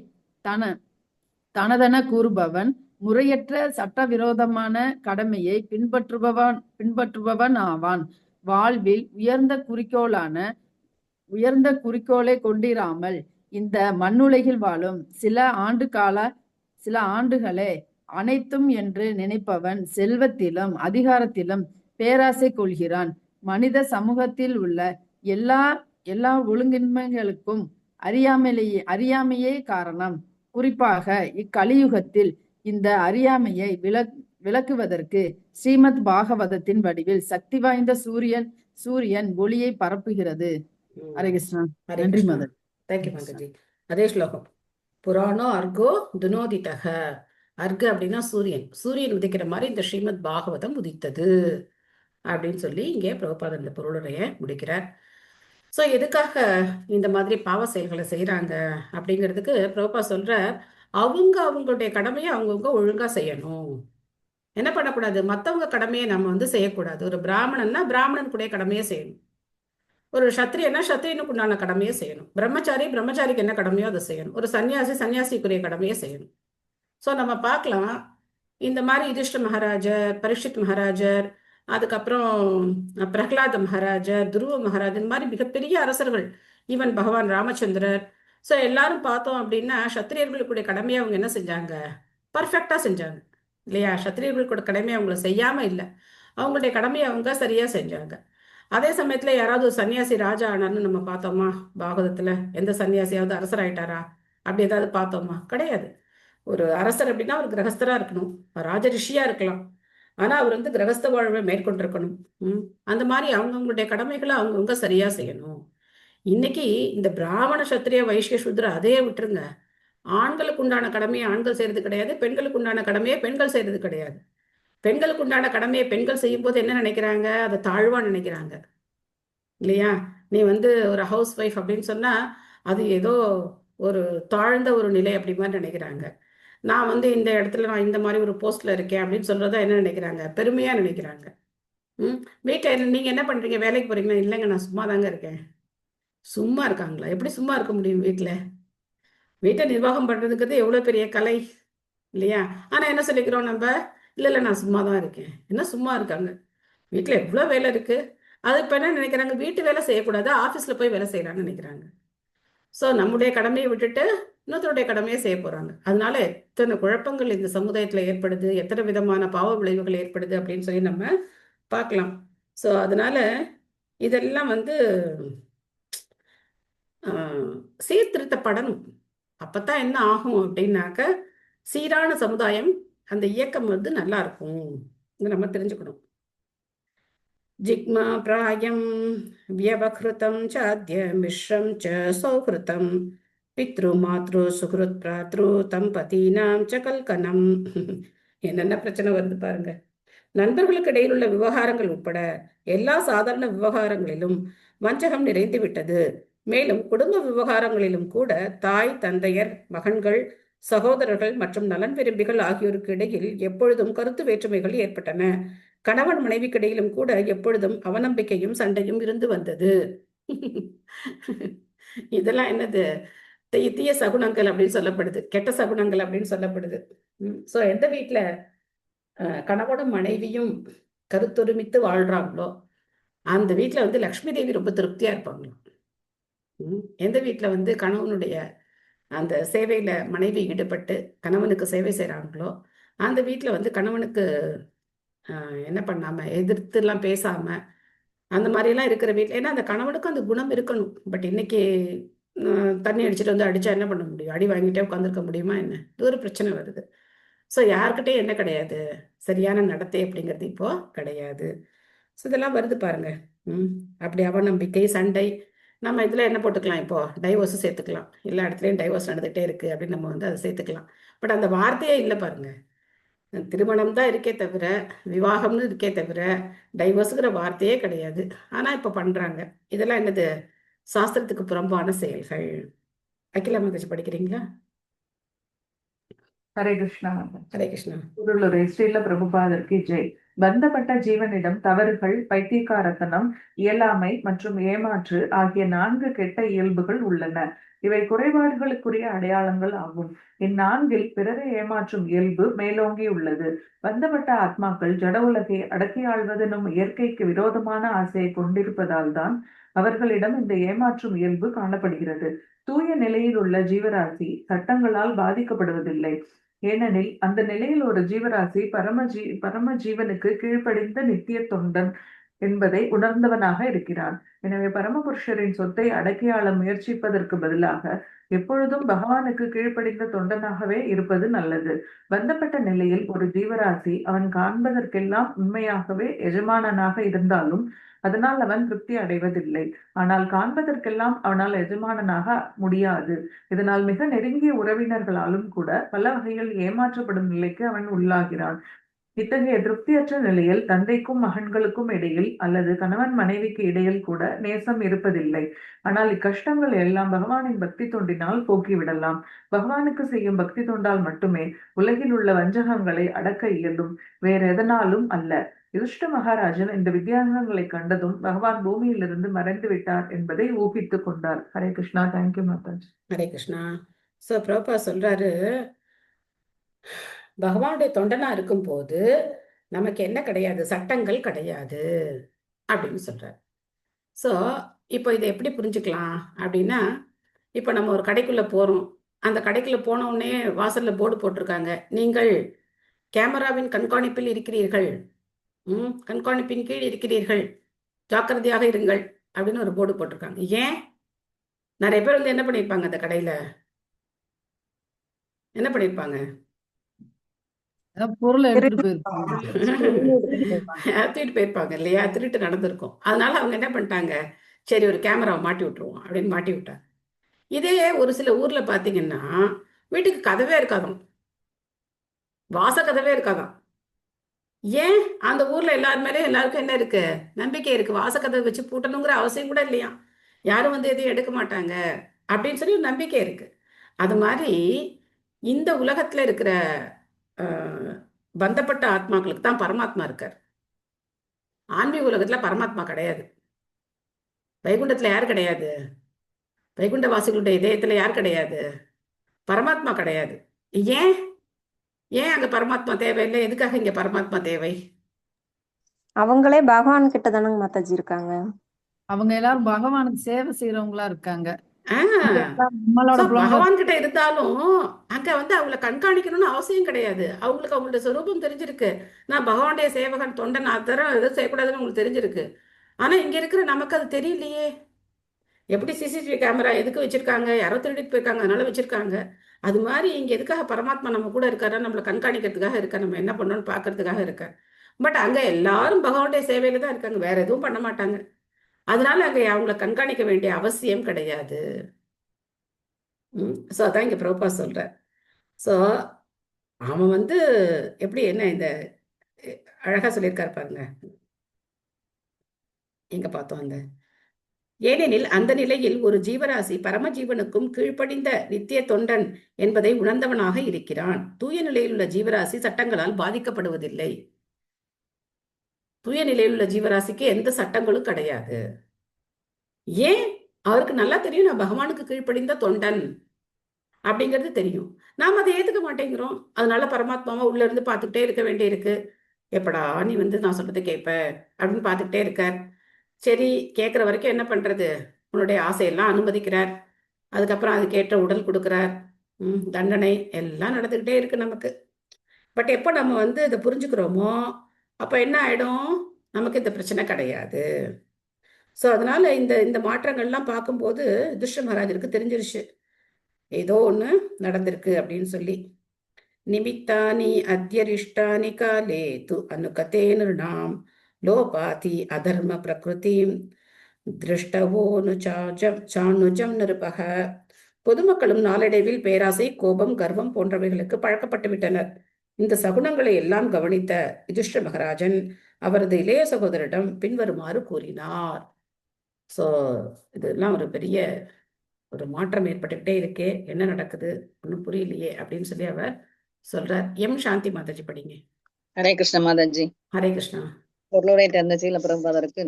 தனதென கூறுபவன் முறையற்ற சட்டவிரோதமான கடமையை பின்பற்றுபவன் ஆவான். வாழ்வில் உயர்ந்த குறிக்கோளை கொண்டிராமல் இந்த மண்ணுலகில் வாழும் சில ஆண்டுகளே அனைத்தும் என்று நினைப்பவன் செல்வத்திலும் அதிகாரத்திலும் பேராசை கொள்கிறான். மனித சமூகத்தில் உள்ள எல்லா ஒழுங்கின்மைகளுக்கும் அறியாமையே காரணம். குறிப்பாக இக்கலியுகத்தில் இந்த அறியாமையை விளக்குவதற்கு ஸ்ரீமத் பாகவதத்தின் வடிவில் சக்தி வாய்ந்த சூரியன் ஒளியை பரப்புகிறது. ஹரே கிருஷ்ணா. ஹரே நன்றி கிருஷ்ணா. மதன். தேங்க்யூ மாதாஜி. அதே ஸ்லோகம். புராணோ அர்கோ துனோதிதக. அர்க அப்படின்னா சூரியன். சூரியன் உதிக்கிற மாதிரி இந்த ஸ்ரீமத் பாகவதம் உதித்தது அப்படின்னு சொல்லி இங்கே பிரபுபாதர் இந்த பொருளுரையை முடிக்கிறார். ஸோ எதுக்காக இந்த மாதிரி பாவ செயல்களை செய்கிறாங்க அப்படிங்கிறதுக்கு பிரபுபா சொல்றார், அவங்களுடைய கடமையை அவங்கவுங்க ஒழுங்கா செய்யணும். என்ன பண்ணக்கூடாது, மற்றவங்க கடமையை நம்ம செய்யக்கூடாது. ஒரு பிராமணன்னா பிராமணனுக்குடைய கடமையை செய்யணும். ஒரு சத்திரியன்னா சத்திரியனுக்கு உண்டான கடமையை செய்யணும். பிரம்மச்சாரிக்கு என்ன கடமையோ அதை செய்யணும். ஒரு சன்னியாசிக்குரிய கடமையை செய்யணும். ஸோ நம்ம பார்க்கலாம், இந்த மாதிரி யுதிஷ்டிர மகாராஜர், பரீட்சித் மகாராஜர், அதுக்கப்புறம் பிரகலாத மகாராஜர், துருவ மகாராஜர், இந்த மாதிரி மிகப்பெரிய அரசர்கள், ஈவன் பகவான் ராமச்சந்திரர். ஸோ எல்லாரும் பார்த்தோம் அப்படின்னா சத்திரியர்களுக்குடைய கடமையை அவங்க என்ன செஞ்சாங்க, பர்ஃபெக்டா செஞ்சாங்க இல்லையா? சத்திரியர்களுடைய கடமையை அவங்கள செய்யாம இல்லை, அவங்களுடைய கடமையை அவங்க சரியா செஞ்சாங்க. அதே சமயத்துல யாராவது ஒரு சன்னியாசி ராஜா ஆனார்னு நம்ம பார்த்தோமா? பாகவதத்துல எந்த சன்னியாசியாவது அரசர் ஆயிட்டாரா? அப்படி ஏதாவது பார்த்தோமா? கிடையாது. ஒரு அரசர் அப்படின்னா ஒரு கிரகஸ்தரா இருக்கணும், ராஜ ரிஷியா இருக்கலாம், ஆனா அவர் கிரகஸ்த வாழ்வை மேற்கொண்டிருக்கணும். அந்த மாதிரி அவங்கவுங்களுடைய கடமைகளை அவங்கவுங்க சரியா செய்யணும். இன்னைக்கு இந்த பிராமண சத்திரிய வைசிய சூத்ர அதையே விட்டுருங்க. ஆண்களுக்கு உண்டான கடமையை ஆண்கள் செய்யறது கிடையாது, பெண்களுக்கு உண்டான கடமையை பெண்கள் செய்யறது கிடையாது. பெண்களுக்கு உண்டான கடமையை பெண்கள் செய்யும் போது என்ன நினைக்கிறாங்க, அதை தாழ்வா நினைக்கிறாங்க இல்லையா? நீ ஒரு ஹவுஸ் ஒய்ஃப் அப்படின்னு சொன்னா அது ஏதோ ஒரு தாழ்ந்த ஒரு நிலை அப்படி மாதிரி நினைக்கிறாங்க. நான் இந்த இடத்துல நான் இந்த மாதிரி ஒரு போஸ்ட்ல இருக்கேன் அப்படின்னு சொல்றதா என்ன நினைக்கிறாங்க, பெருமையா நினைக்கிறாங்க. வீட்டில் நீங்க என்ன பண்றீங்க, வேலைக்கு போறீங்களா? இல்லைங்க நான் சும்மா தாங்க இருக்கேன். சும்மா இருக்காங்களா? எப்படி சும்மா இருக்க முடியும்? வீட்டை நிர்வாகம் பண்றதுங்கிறது எவ்வளவு பெரிய கலை இல்லையா? ஆனா என்ன சொல்லிக்கிறோம் நம்ம, இல்லை நான் சும்மா தான் இருக்கேன். என்ன சும்மா இருக்காங்க, வீட்டுல எவ்வளவு வேலை இருக்கு. அது இப்ப என்ன நினைக்கிறாங்க, வீட்டு வேலை செய்யக்கூடாது, ஆபீஸ்ல போய் வேலை செய்யலாம்னு நினைக்கிறாங்க. ஸோ நம்முடைய கடமையை விட்டுட்டு இன்னொருத்தருடைய கடமையை செய்ய போறாங்க. அதனால எத்தனை குழப்பங்கள் இந்த சமுதாயத்துல ஏற்படுது, எத்தனை விதமான பாவ விளைவுகள் ஏற்படுது அப்படின்னு சொல்லி நம்ம பார்க்கலாம். ஸோ அதனால இதெல்லாம் சீர்திருத்தப்படணும். அப்பதான் என்ன ஆகும் அப்படின்னாக்க சீரான சமுதாயம், அந்த இயக்கம் நல்லா இருக்கும். நம்ம தெரிஞ்சுக்கணும். ஜிக்மா பிராயம் வியவக்ருதம் சாத்ய மிஸ்ரம் ச சௌஹ்ருதம் பித்ரு மாத்ரு சுக்ருத் பிராத்ரு தம்பதீனாம் ச கல்கனம். என்னென்ன பிரச்சனை வருது பாருங்க. நண்பர்களுக்கு இடையில் உள்ள விவகாரங்கள் உட்பட எல்லா சாதாரண விவகாரங்களிலும் வஞ்சகம் நிறைந்து விட்டது. மேலும் குடும்ப விவகாரங்களிலும் கூட தாய், தந்தையர், மகன்கள், சகோதரர்கள் மற்றும் நலன் விரும்பிகள் ஆகியோருக்கு இடையில் எப்பொழுதும் கருத்து வேற்றுமைகள் ஏற்பட்டன. கணவன் மனைவிக்கு இடையிலும் கூட எப்பொழுதும் அவநம்பிக்கையும் சண்டையும் இருந்து வந்தது. இதெல்லாம் என்னது, தீய சகுனங்கள் அப்படின்னு சொல்லப்படுது, கெட்ட சகுனங்கள் அப்படின்னு சொல்லப்படுது. ஸோ எந்த வீட்டில் கணவனும் மனைவியும் கருத்தொருமித்து வாழ்றாங்களோ அந்த வீட்டில் வந்து லக்ஷ்மி தேவி ரொம்ப திருப்தியா இருப்பாங்களாம். எந்த வீட்டில் வந்து கணவனுடைய அந்த சேவையில மனைவி ஈடுபட்டு கணவனுக்கு சேவை செய்கிறாங்களோ அந்த வீட்டில் வந்து கணவனுக்கு என்ன பண்ணாம எதிர்த்துலாம் பேசாம அந்த மாதிரிலாம் இருக்கிற வீட்டில், ஏன்னா அந்த கணவனுக்கும் அந்த குணம் இருக்கணும். பட் இன்னைக்கு தண்ணி அடிச்சுட்டு வந்து அடிச்சா என்ன பண்ண முடியும்? அடி வாங்கிட்டே உட்காந்துருக்க முடியுமா என்ன? இது ஒரு பிரச்சனை வருது. ஸோ யார்கிட்டயும் என்ன கிடையாது, சரியான நடத்தை அப்படிங்கிறது இப்போ கிடையாது. ஸோ இதெல்லாம் வருது பாருங்க. அப்படி அவநம்பிக்கை, சண்டை. நம்ம இதில் என்ன போட்டுக்கலாம், இப்போ டைவோர்ஸும் சேர்த்துக்கலாம். எல்லா இடத்துலையும் டைவோர்ஸ் நடந்துகிட்டே இருக்கு அப்படின்னு நம்ம வந்து அதை சேர்த்துக்கலாம். பட் அந்த வார்த்தையே இல்லை பாருங்க. திருமணம் தான் இருக்கே தவிர, விவாகம்னு இருக்கே தவிர டைவோர்ஸுங்கிற வார்த்தையே கிடையாது. ஆனால் இப்போ பண்ணுறாங்க. இதெல்லாம் என்னது, சாஸ்திரத்துக்கு புறம்பான செயல்கள். அகிலா மகேஷ் படிக்கிறீங்களா? ஹரே கிருஷ்ணா. ஹரே கிருஷ்ணா. பொருளுரை ஸ்ரீல பிரபுபாதருக்கு ஜெய். பந்தப்பட்ட ஜீவனிடம் தவறுகள், பைத்தியக்காரத்தனம், இயலாமை மற்றும் ஏமாற்று ஆகிய 4 கெட்ட இயல்புகள் உள்ளன. இவை குறைபாடுகளுக்குரிய அடையாளங்கள் ஆகும். இந்நான்கில் பிறரை ஏமாற்றும் இயல்பு மேலோங்கி உள்ளது. பந்தப்பட்ட ஆத்மாக்கள் ஜட உலகை அடக்கி ஆள்வதெனும் இயற்கைக்கு விரோதமான ஆசையை கொண்டிருப்பதால் தான் அவர்களிடம் இந்த ஏமாற்றும் இயல்பு காணப்படுகிறது. தூய நிலையில் உள்ள ஜீவராசி சட்டங்களால் பாதிக்கப்படுவதில்லை. ஏனெனில் அந்த நிலையில் ஒரு ஜீவராசி பரம ஜீவனுக்கு கீழ்ப்படிந்த நித்திய தொண்டன் என்பதை உணர்ந்தவனாக இருக்கிறான். எனவே பரமபுருஷரின் சொத்தை அடக்கியாள முயற்சிப்பதற்கு பதிலாக எப்பொழுதும் பகவானுக்கு கீழ்ப்படிந்த தொண்டனாகவே இருப்பது நல்லது. பந்தப்பட்ட நிலையில் ஒரு ஜீவராசி அவன் காண்பதற்கெல்லாம் உண்மையாகவே எஜமானனாக இருந்தாலும் அதனால் அவன் திருப்தி அடைவதில்லை. ஆனால் காண்பதற்கெல்லாம் அவனால் எஜமானனாக முடியாது. இதனால் மிக நெருங்கிய உறவினர்களாலும் கூட பல வகையில் ஏமாற்றப்படும் நிலைக்கு அவன் உள்ளாகிறான். இத்தகைய திருப்தியற்ற நிலையில் தந்தைக்கும் மகன்களுக்கும் இடையில் அல்லது கணவன் மனைவிக்கு இடையில் கூட நேசம் இருப்பதில்லை. ஆனால் இக்கஷ்டங்கள் எல்லாம் பகவானின் பக்தி தொண்டினால் போக்கிவிடலாம். பகவானுக்கு செய்யும் பக்தி தொண்டால் மட்டுமே உலகில் உள்ள வஞ்சகங்களை அடக்க இயலும், வேற எதனாலும் அல்ல. யுதிஷ்ட மகாராஜன் இந்த வித்தியாசங்களை கண்டதும் பகவான் பூமியிலிருந்து மறைந்து விட்டார் என்பதை ஊகித்துக் கொண்டார். ஹரே கிருஷ்ணா. தேங்க்யூ மாதாஜி. ஹரே கிருஷ்ணா. ஸோ பிரபா சொல்றாரு, பகவானுடைய தொண்டனா இருக்கும்போது நமக்கு என்ன கிடையாது, சட்டங்கள் கிடையாது அப்படின்னு சொல்றாரு. ஸோ இப்போ இதை எப்படி புரிஞ்சுக்கலாம் அப்படின்னா, இப்போ நம்ம ஒரு கடைக்குள்ள போறோம். அந்த கடைக்குள்ள போன உடனே வாசல்ல போர்டு போட்டிருக்காங்க, நீங்கள் கேமராவின் கண்காணிப்பில் இருக்கிறீர்கள், கண்காணிப்பின் கீழ் இருக்கிறீர்கள், ஜாக்கிரதையாக இருங்கள் அப்படின்னு ஒரு போர்டு போட்டிருக்காங்க. ஏன்? நிறைய பேர் வந்து என்ன பண்ணியிருப்பாங்க, அந்த கடையில என்ன பண்ணியிருப்பாங்க, பொருளை எடுத்துட்டு போயிருப்பாங்க. தூக்கிட்டு போயிருப்பாங்க இல்லையா, திருட்டு நடந்திருக்கும். அதனால அவங்க என்ன பண்ணிட்டாங்க, சரி ஒரு கேமராவை மாட்டி விட்டுருவோம் அப்படின்னு மாட்டி விட்டாங்க. இதே ஒரு சில ஊர்ல பாத்தீங்கன்னா வீட்டுக்கு கதவே இருக்காதாம், வாச கதவே இருக்காதாம். ஏன்? அந்த ஊர்ல எல்லாருக்கும் என்ன இருக்கு, நம்பிக்கை இருக்கு. வாசக்கதவை வச்சு பூட்டணுங்கிற அவசியம் கூட இல்லையா, யாரும் வந்து எதையும் எடுக்க மாட்டாங்க அப்படின்னு சொல்லி ஒரு நம்பிக்கை இருக்கு. அது மாதிரி இந்த உலகத்துல இருக்கிற பந்தப்பட்ட ஆத்மாக்களுக்கு தான் பரமாத்மா இருக்கார். ஆன்மீக உலகத்துல பரமாத்மா கிடையாது. வைகுண்டத்துல யார் கிடையாது, வைகுண்டவாசிகளுடைய இதயத்துல யார் கிடையாது, பரமாத்மா கிடையாது. ஏன் ஏன் அங்க பரமாத்மா தேவையில்லை? எதுக்காக இங்க பரமாத்மா தேவை? அவங்களே பகவான் கிட்ட தானங்க மாதாஜி இருக்காங்க. அவங்க எல்லாரும் பகவானுக்கு சேவை செய்யறவங்களா இருக்காங்க. நம்மளோட பகவான் கிட்ட இருந்தாலும் அங்க வந்து அவங்கள கண்காணிக்கணும்னு அவசியம் கிடையாது. அவங்களுக்கு அவங்களுடைய சொரூபம் தெரிஞ்சிருக்கு. நான் பகவானுடைய சேவகன், தொண்டன், அதரம் எதுவும் செய்யக்கூடாதுன்னு உங்களுக்கு தெரிஞ்சிருக்கு. ஆனா இங்க இருக்கிற நமக்கு அது தெரியலையே. எப்படி சிசிடிவி கேமரா எதுக்கு வச்சிருக்காங்க, யாரோ திருடிட்டு போயிருக்காங்க அதனால வச்சிருக்காங்க. அது மாதிரி இங்க எதுக்காக பரமாத்மா நம்ம கூட இருக்காரா, நம்மளை கண்காணிக்கிறதுக்காக இருக்க, நம்ம என்ன பண்ணணும்னு பாக்குறதுக்காக இருக்க. பட் அங்க எல்லாரும் பகவானுடைய சேவையில தான் இருக்காங்க, வேற எதுவும் பண்ண மாட்டாங்க. அதனால அங்க அவங்கள கண்காணிக்க வேண்டிய அவசியம் கிடையாது. ஸோ அதான் இங்க பிரபா சொல்ற. ஸோ அவன் வந்து எப்படி என்ன இந்த அழகா சொல்லியிருக்காரு பாருங்க. எங்க பார்த்தோம் அந்த, ஏனெனில் அந்த நிலையில் ஒரு ஜீவராசி பரமஜீவனுக்கும் கீழ்ப்படிந்த நித்திய தொண்டன் என்பதை உணர்ந்தவனாக இருக்கிறான். தூய நிலையில் உள்ள ஜீவராசி சட்டங்களால் பாதிக்கப்படுவதில்லை. தூய நிலையில் உள்ள ஜீவராசிக்கு எந்த சட்டங்களும் கிடையாது. ஏன்? அவருக்கு நல்லா தெரியும், நான் பகவானுக்கு கீழ்ப்படிந்த தொண்டன், அப்படிங்கிறது தெரியும். நாம் அதை ஏத்துக்க மாட்டேங்கிறோம். அதனால பரமாத்மாவை உள்ள இருந்து பார்த்துக்கிட்டே இருக்க வேண்டியிருக்கு. எப்படா நீ வந்து நான் சொல்றதை கேட்ப அப்படின்னு பார்த்துக்கிட்டே இருக்கார். சரி, கேட்குற வரைக்கும் என்ன பண்றது? உன்னுடைய ஆசையெல்லாம் அனுமதிக்கிறார். அதுக்கப்புறம் அதுக்கேற்ற உடல் கொடுக்குறார். தண்டனை எல்லாம் நடந்துக்கிட்டே இருக்கு நமக்கு. பட் எப்போ நம்ம வந்து இதை புரிஞ்சுக்கிறோமோ அப்போ என்ன ஆயிடும்? நமக்கு இந்த பிரச்சனை கிடையாது. ஸோ அதனால இந்த இந்த மாற்றங்கள்லாம் பார்க்கும்போது யுதிஷ்டிர மகாராஜருக்கு தெரிஞ்சிருச்சு ஏதோ ஒன்று நடந்திருக்கு அப்படின்னு சொல்லி. நிமித்தானி அத்தியரிஷ்டானி காலே து அனுகதே நிருணாம் லோபாதி அதர்ம பிரகிருதிம் திருஷ்டவோனு சாணுஜம் நிருபக. பொதுமக்களும் நாளடைவில் பேராசை, கோபம், கர்வம் போன்றவைகளுக்கு பழக்கப்பட்டு விட்டனர். இந்த சகுனங்களை எல்லாம் கவனித்த யுதிஷ்டிர மகாராஜன் அவரது இளைய சகோதரிடம் பின்வருமாறு கூறினார். ஸோ இதெல்லாம் ஒரு பெரிய ஒரு மாற்றம் ஏற்பட்டுக்கிட்டே இருக்கே, என்ன நடக்குது ஒன்றும் புரியலையே அப்படின்னு சொல்லி அவர் சொல்றார். எம் சாந்தி மாதாஜி படிங்க. ஹரே கிருஷ்ண மாதாஜி. ஹரே கிருஷ்ணா. பொருளுரை தந்த சீல பிரபுபாதருக்கு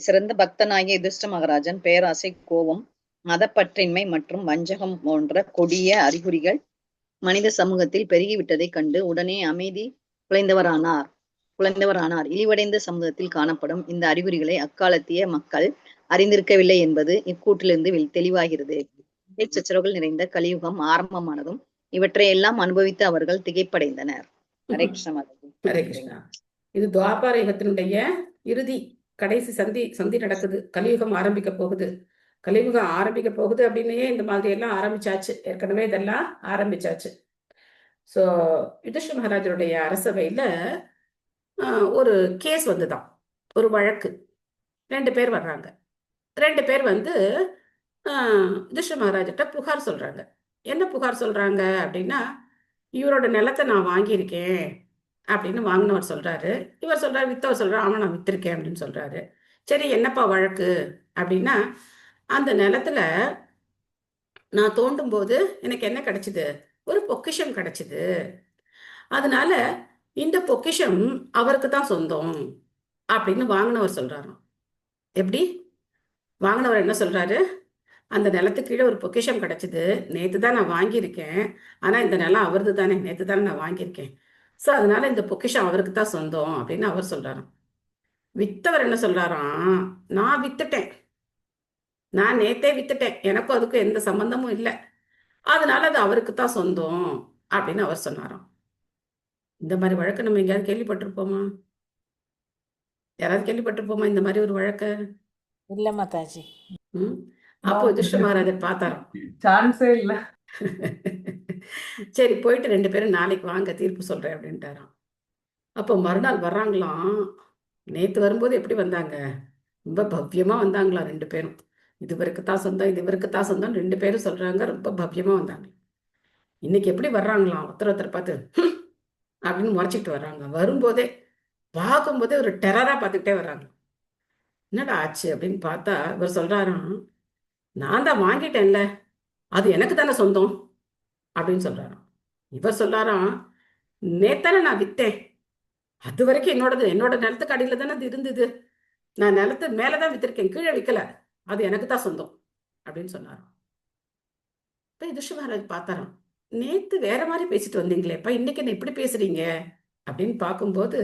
சிறந்த பக்தனாகிய யுதிஷ்டிர மகாராஜன் பேராசை, கோபம், மதப்பற்றின்மை மற்றும் வஞ்சகம் போன்ற கொடிய அறிகுறிகள் மனித சமூகத்தில் பெருகிவிட்டதைக் கண்டு உடனே அமைதி குலைந்தவரானார். இழிவடைந்த சமூகத்தில் காணப்படும் இந்த அறிகுறிகளை அக்காலத்திய மக்கள் அறிந்திருக்கவில்லை என்பது இக்கூற்றிலிருந்து தெளிவாகிறது. சச்சரவுகள் நிறைந்த கலியுகம் ஆரம்பமானதும் இவற்றை எல்லாம் அனுபவித்து அவர்கள் திகைப்படைந்தனர். ஹரே கிருஷ்ண மாதாஜி. ஹரே கிருஷ்ணா. இது துவாபார யுகத்தினுடைய இறுதி கடைசி சந்தி நடக்குது. கலியுகம் ஆரம்பிக்க போகுது. கலியுகம் ஆரம்பிக்க போகுது அப்படின்னே இந்த மாதிரி எல்லாம் ஆரம்பிச்சாச்சு. ஏற்கனவே இதெல்லாம் ஆரம்பிச்சாச்சு. ஸோ யுதிஷ்டிர மகாராஜருடைய அரசவையில ஒரு கேஸ் வந்துதான், ஒரு வழக்கு. 2 பேர் வர்றாங்க. 2 பேர் வந்து யுதிஷ்டிர மகாராஜர்கிட்ட புகார் சொல்றாங்க. என்ன புகார் சொல்றாங்க அப்படின்னா, இவரோட நிலத்தை நான் வாங்கியிருக்கேன் அப்படின்னு வாங்கினவர் சொல்றாரு. இவர் சொல்றாரு, வித்தவர் சொல்றாரு, ஆமா நான் வித்திருக்கேன் அப்படின்னு சொல்றாரு. சரி, என்னப்பா வழக்கு அப்படின்னா, அந்த நிலத்துல நான் தோண்டும் போது எனக்கு என்ன கிடைச்சிது? ஒரு பொக்கிஷம் கிடைச்சிது. அதனால இந்த பொக்கிஷம் அவருக்கு தான் சொந்தம் அப்படின்னு வாங்கினவர் சொல்றாராம். எப்படி? வாங்கினவர் என்ன சொல்றாரு? அந்த நிலத்துக்கு கீழே ஒரு பொக்கிஷம் கிடைச்சிது, நேற்று தான் நான் வாங்கியிருக்கேன், ஆனால் இந்த நிலம் அவரது தானே, நேற்று தானே நான் வாங்கியிருக்கேன், ஸோ அதனால இந்த பொக்கிஷம் அவருக்கு தான் சொந்தம் அப்படின்னு அவர் சொல்றாராம். வித்தவர் என்ன சொல்றாராம்? நான் வித்துட்டேன், நான் நேத்தே வித்துட்டேன், எனக்கும் அதுக்கும் எந்த சம்பந்தமும் இல்லை, அதனால அது அவருக்கு தான் சொந்தம் அப்படின்னு அவர் சொன்னாராம். இந்த மாதிரி வழக்கு நம்ம எங்கேயாவது கேள்விப்பட்டிருப்போமா? யாராவது கேள்விப்பட்டிருப்போமா இந்த மாதிரி ஒரு வழக்கு? இல்ல மாதாஜி. அப்போ யுதிஷ்டிர மகாராஜர் பார்த்தாராம், சான்ஸே இல்ல. சரி போயிட்டு 2 பேரும் நாளைக்கு வாங்க தீர்ப்பு சொல்றேன் அப்படின்ட்டாராம். அப்போ மறுநாள் வர்றாங்களாம். நேத்து வரும்போது எப்படி வந்தாங்க? ரொம்ப பவ்யமா வந்தாங்களாம் 2 பேரும். இது இவருக்கு தான் சொந்தம், இது இவருக்கு தான் சொந்தம் 2 பேரும் சொல்றாங்க, ரொம்ப பவ்யமா வந்தாங்க. இன்னைக்கு எப்படி வர்றாங்களாம்? ஒருத்தர் பார்த்து அப்படின்னு முறைச்சிக்கிட்டு வர்றாங்க. வரும்போதே பார்க்கும்போதே ஒரு டெரரா பார்த்துக்கிட்டே வர்றாங்க. என்னடா ஆச்சு அப்படின்னு பார்த்தா இவர் சொல்றாராம், நான் தான் வாங்கிட்டேன்ல, அது எனக்கு தானே சொந்தம் அப்படின்னு சொல்றாராம். இவர் சொல்றாராம், நேத்தானே நான் வித்தேன், அது வரைக்கும் என்னோட நிலத்துக்கு அடியில தானே அது இருந்தது, நான் நிலத்து மேலதான் வித்திருக்கேன், கீழே விற்கல, அது எனக்கு தான் சொந்தம் அப்படின்னு சொன்னாராம். இப்ப யுதிஷ்டிர மகாராஜ் பார்த்தாராம், நேத்து வேற மாதிரி பேசிட்டு வந்தீங்களேப்பா, இன்னைக்கு என்ன இப்படி பேசுறீங்க அப்படின்னு பார்க்கும்போது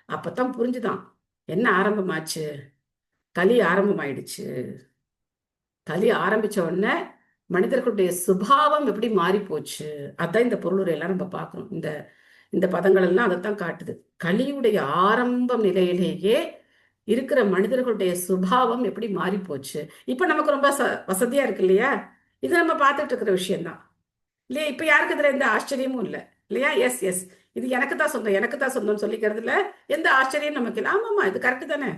அப்பதான் புரிஞ்சுதான் என்ன ஆரம்பமாச்சு. கலி ஆரம்பமாயிடுச்சு. கலி ஆரம்பிச்ச உடனே மனிதர்களுடைய சுபாவம் எப்படி மாறி போச்சு, அதான் இந்த பொருளுரையெல்லாம் நம்ம பார்க்கணும். இந்த பதங்கள் எல்லாம் அதைத்தான் காட்டுது. கலியுடைய ஆரம்ப நிலையிலேயே இருக்கிற மனிதர்களுடைய சுபாவம் எப்படி மாறி போச்சு. இப்ப நமக்கு ரொம்ப வசதியா இருக்கு இல்லையா, இது நம்ம பார்த்துட்டு இருக்கிற விஷயம்தான் இல்லையா. இப்ப யாருக்கு இதுல எந்த ஆச்சரியமும் இல்லை இல்லையா. எஸ் எஸ் இது எனக்கு தான் சொந்தம், எனக்கு தான் சொந்தம்னு சொல்லிக்கிறதுல எந்த ஆச்சரியம் நமக்கு இல்லை. ஆமாம்மா இது கரெக்டு தானே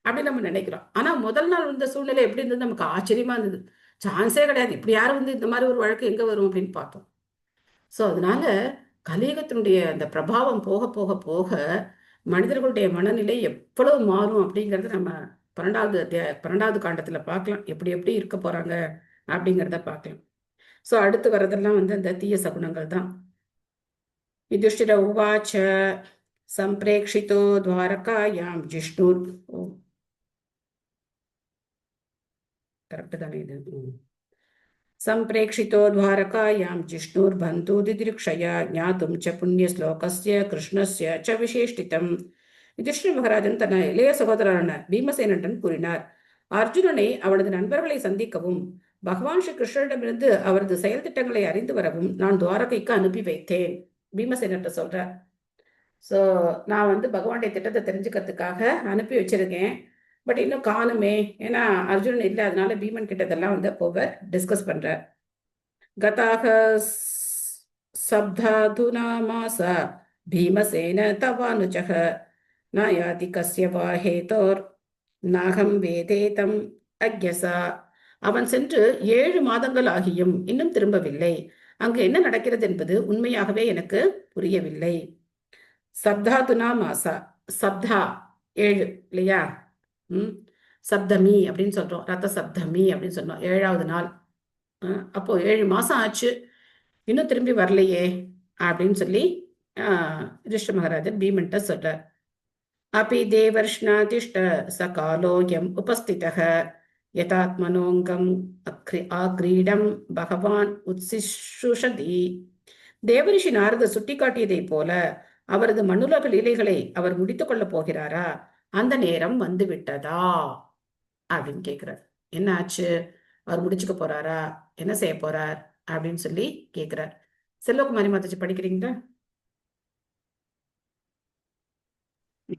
அப்படின்னு நம்ம நினைக்கிறோம். ஆனா முதல் நாள் இருந்த சூழ்நிலை எப்படி இருந்தது? நமக்கு ஆச்சரியமா இருந்தது. சான்ஸே கிடையாது, இப்படி யாரும் வந்து இந்த மாதிரி ஒரு வழக்கு எங்க வரும் அப்படின்னு பார்த்தோம். ஸோ அதனால கலியுகத்தினுடைய அந்த பிரபாவம் போக போக போக மனிதர்களுடைய மனநிலை எவ்வளவு மாறும் அப்படிங்கிறத நம்ம 12வது காண்டத்துல பார்க்கலாம். எப்படி எப்படி இருக்க போறாங்க அப்படிங்கிறத பார்க்கலாம். ஸோ அடுத்து வரதெல்லாம் வந்து அந்த தீய சகுனங்கள் தான். யுதிஷ்டிர உவாச்ச சம்பிரேக்ஷிதோ துவாரகாயாம் ஜிஷ்ணுர். கரெக்டு தானே இது? सम्प्रेक्षितो द्वारकायां जिष्णुर्बन्धु दिदृक्षया ज्ञातुं च पुण्यश्लोकस्य कृष्णस्य च विशेषितम्. யுதிஷ்டிர மகாராஜன் தன் இளைய சகோதரரான பீமசேனன் கூறினார், அர்ஜுனனை அவனது நண்பர்களை சந்திக்கவும் பகவான் ஸ்ரீ கிருஷ்ணரிடமிருந்து அவரது செயல் திட்டங்களை அறிந்து வரவும் நான் துவாரகைக்கு அனுப்பி வைத்தேன். பீமசேனன் சொல்றார். ஸோ நான் பகவானுடைய திட்டத்தை தெரிஞ்சுக்கிறதுக்காக அனுப்பி வச்சிருக்கேன். பட் இன்னும் காணுமே, ஏன்னா அர்ஜுனன் இல்லை, அதனால பீமன் கிட்டதெல்லாம் அப்போ டிஸ்கஸ் பண்றார். கதாக சப்தாதுனா மாசா பீமசேன தவானுஜக நாயாதி கஸ்ய வா ஹேதோர் நாகம் வேதேதம் அக்யசா. அவன் சென்று 7 மாதங்கள் ஆகியும் இன்னும் திரும்பவில்லை. அங்கு என்ன நடக்கிறது என்பது உண்மையாகவே எனக்கு புரியவில்லை. சப்தாதுனா மாசா, சப்தா 7 இல்லையா? சப்தமி அப்படின்னு சொல்றோம், ரத்த சப்தமி அப்படின்னு சொன்னோம், 7வது நாள். அப்போ 7 மாசம் ஆச்சு, இன்னும் திரும்பி வரலையே அப்படின்னு சொல்லி யுதிஷ்டிர மகாராஜன் பீமன்ட்ட சொல்றார். அப்பி தேவர்ஷ்ணாதிஷ்ட சகாலோயம் உபஸ்திதः யதாத்மனோங்கம் ஆக்ரீடம் பகவான் உத்சிஷுஷதி. தேவரிஷி நாரத சுட்டி காட்டியதை போல அவரது மண்ணுலக லீலைகளை அவர் முடித்துக் கொள்ளப் போகிறாரா? அந்த நேரம் வந்து விட்டதா அப்படின்னு கேட்கிறார். என்ன ஆச்சு? அவர் முடிச்சுக்க போறாரா? என்ன செய்ய போறார் அப்படின்னு சொல்லி கேட்கிறார். செல்வகுமாரி மாதாஜி படிக்கிறீங்களா?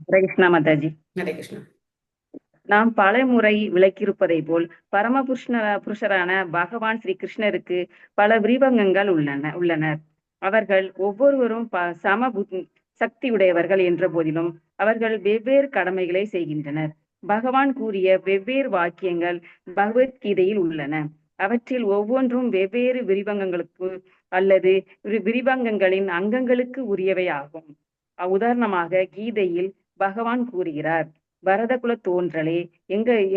ஹரே கிருஷ்ணா மாதாஜி. ஹரே கிருஷ்ணா. நாம் பல முறை விளக்கியிருப்பதை போல் புருஷரான பகவான் ஸ்ரீ கிருஷ்ணருக்கு பல விரிவங்கங்கள் உள்ளனர். அவர்கள் ஒவ்வொருவரும் சம சக்தியுடையவர்கள் என்ற போதிலும் அவர்கள் வெவ்வேறு கடமைகளை செய்கின்றனர். பகவான் கூறிய வெவ்வேறு வாக்கியங்கள் பகவத்கீதையில் உள்ளன. அவற்றில் ஒவ்வொன்றும் வெவ்வேறு விரிவங்கங்களுக்கு அல்லது விரிவங்கங்களின் அங்கங்களுக்கு உரியவை ஆகும். உதாரணமாக கீதையில் பகவான் கூறுகிறார், பரதகுல தோன்றலே,